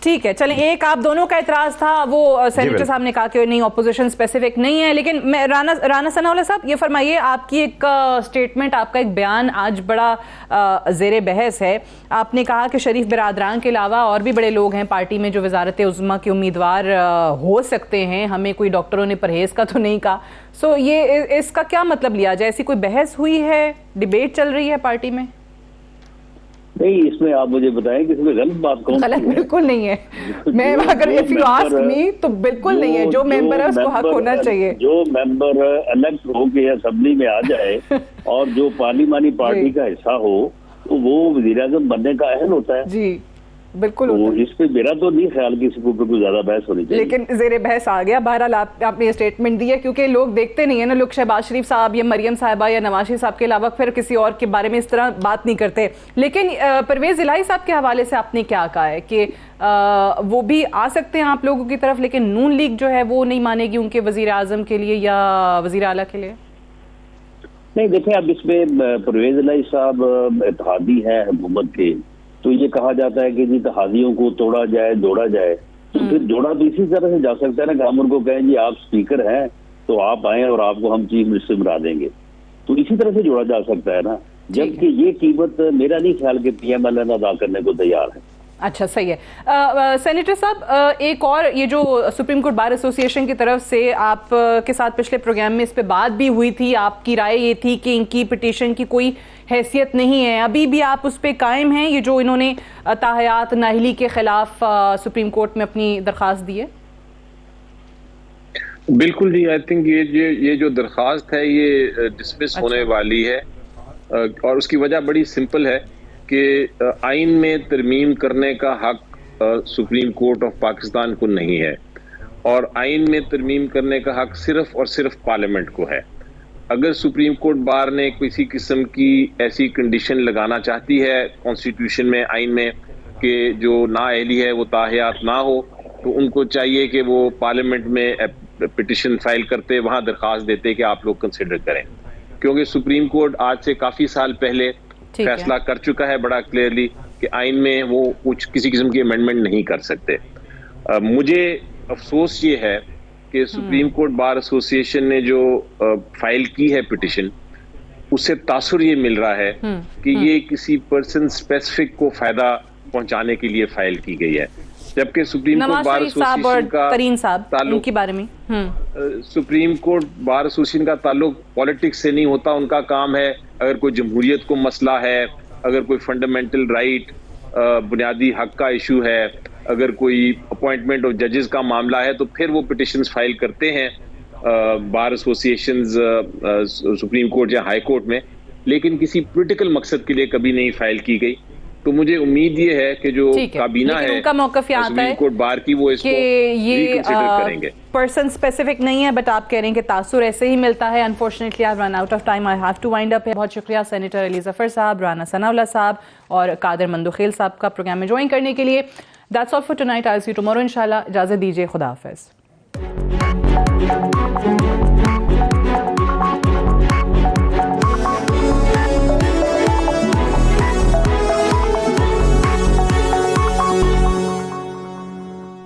ठीक है, चलें, एक आप दोनों का एतराज था, वो सेनेटर साहब ने कहा कि नहीं ऑपोजिशन स्पेसिफिक नहीं है, लेकिन मैं राना सनाउल्लाह साहब ये फरमाइए, आपकी एक स्टेटमेंट, आपका एक बयान आज बड़ा ज़ेरे बहस है। आपने कहा कि शरीफ बिरादरान के अलावा और भी बड़े लोग हैं पार्टी में जो वजारत उज़्मा के उम्मीदवार हो सकते हैं, हमें कोई डॉक्टरों ने परहेज का तो नहीं कहा। सो ये इसका क्या मतलब लिया जाए? ऐसी कोई बहस हुई है, डिबेट चल रही है पार्टी में? नहीं, इसमें आप मुझे बताएं कि इसमें गलत बात कौन? गलत बिल्कुल नहीं है। मैं अगर इफ यू आस्क मी तो बिल्कुल नहीं है। जो मेंबर है उसको हक होना चाहिए। जो मेंबर इलेक्ट हो के असेंबली में आ जाए और जो पार्लिमानी पार्टी का हिस्सा हो, तो वो वज़ीर-ए-आज़म बनने का अहल होता है। जी बिल्कुल। तो इस पे मेरा तो नहीं ख्याल कि इसके ऊपर कोई ज्यादा बहस होनी चाहिए, लेकिन ज़ेरे बहस आ गया। बहरहाल आपने ये स्टेटमेंट दी है, क्योंकि लोग देखते नहीं है ना, लोग शहबाज शरीफ साहब या मरियम साहिबा या नवाज शरीफ साहब के अलावा फिर किसी और के बारे में इस तरह बात नहीं करते। लेकिन परवेज इलाही साहब के हवाले से आपने क्या कहा है कि वो भी आ सकते हैं आप लोगों की तरफ, लेकिन नून लीग जो है वो नहीं मानेगी उनके वजीर आजम के लिए या वजीर आला के लिए? नहीं, देखें, अब इसमें परवेज इलाही साहब इत्तेहादी है हुकूमत के, तो ये कहा जाता है कि जी इत्तेहादियों को तोड़ा जाए, जोड़ा जाए, तो फिर जोड़ा तो इसी तरह से जा सकता है ना कि हम उनको कहें जी आप स्पीकर हैं तो आप आए और आपको हम चीफ मिनिस्टर बना देंगे, तो इसी तरह से जोड़ा जा सकता है ना। जबकि ये कीमत मेरा नहीं ख्याल कि PMLN अदा करने को तैयार है। अच्छा, सही है। सेनेटर साहब, एक और ये जो सुप्रीम कोर्ट बार एसोसिएशन की तरफ से आप के साथ पिछले प्रोग्राम में इस पे बात भी हुई थी, आपकी राय ये थी कि इनकी पिटीशन की कोई हैसियत नहीं है, अभी भी आप उस पे कायम हैं, ये जो इन्होंने ताहयात नाहली के खिलाफ सुप्रीम कोर्ट में अपनी दरखास्त दी है? बिल्कुल जी, आई थिंक ये जो दरखास्त है ये डिसमिस होने वाली है, और उसकी वजह बड़ी सिंपल है कि आइन में तरमीम करने का हक सुप्रीम कोर्ट ऑफ पाकिस्तान को नहीं है, और आइन में तरमीम करने का हक सिर्फ और सिर्फ पार्लियामेंट को है। अगर सुप्रीम कोर्ट बार ने किसी किस्म की ऐसी कंडीशन लगाना चाहती है कॉन्स्टिट्यूशन में, आइन में, कि जो नाअहली है वो ताहयात ना हो, तो उनको चाहिए कि वो पार्लियामेंट में पिटिशन फाइल करते, वहां दरखास्त देते कि आप लोग कंसिडर करें, क्योंकि सुप्रीम कोर्ट आज से काफी साल पहले फैसला कर चुका है बड़ा क्लियरली कि आइन में वो कुछ किसी किस्म की अमेंडमेंट नहीं कर सकते। मुझे अफसोस ये है कि सुप्रीम कोर्ट बार एसोसिएशन ने जो फाइल की है पिटिशन, उससे तासुर ये मिल रहा है कि ये किसी पर्सन स्पेसिफिक को फायदा पहुंचाने के लिए फाइल की गई है, जबकि सुप्रीम कोर्ट बार एसोसिएशन का तरीन साहब ताल्लुक उनके बारे में सुप्रीम कोर्ट बार एसोसिएशन का ताल्लुक पॉलिटिक्स से नहीं होता। उनका काम है अगर कोई जमहूरियत को मसला है, अगर कोई फंडामेंटल राइट बुनियादी हक का इशू है, अगर कोई अपॉइंटमेंट ऑफ जजेस का मामला है, तो फिर वो पिटिशंस फाइल करते हैं बार एसोसिएशंस सुप्रीम कोर्ट या हाई कोर्ट में, लेकिन किसी पॉलिटिकल मकसद के लिए कभी नहीं फाइल की गई। तो मुझे उम्मीद ये है कि जो काबीना है उनका मौकफ आता सुप्रीम है कोर्ट बार की, वो इसको रिकंसिडर करेंगे। पर्सन स्पेसिफिक नहीं है, बट आप कह रहे हैं कि तासुर ऐसे ही मिलता है। Unfortunately I run out of time, I have to wind up. बहुत शुक्रिया सेनेटर अली जफर साहब, राना सनाउल्लाह साहब और कादर मंदुखेल साहब का प्रोग्राम में ज्वाइन करने के लिए। That's all for tonight, I will see you tomorrow इंशाल्लाह। इजाजत दीजिए, खुदा हाफिज।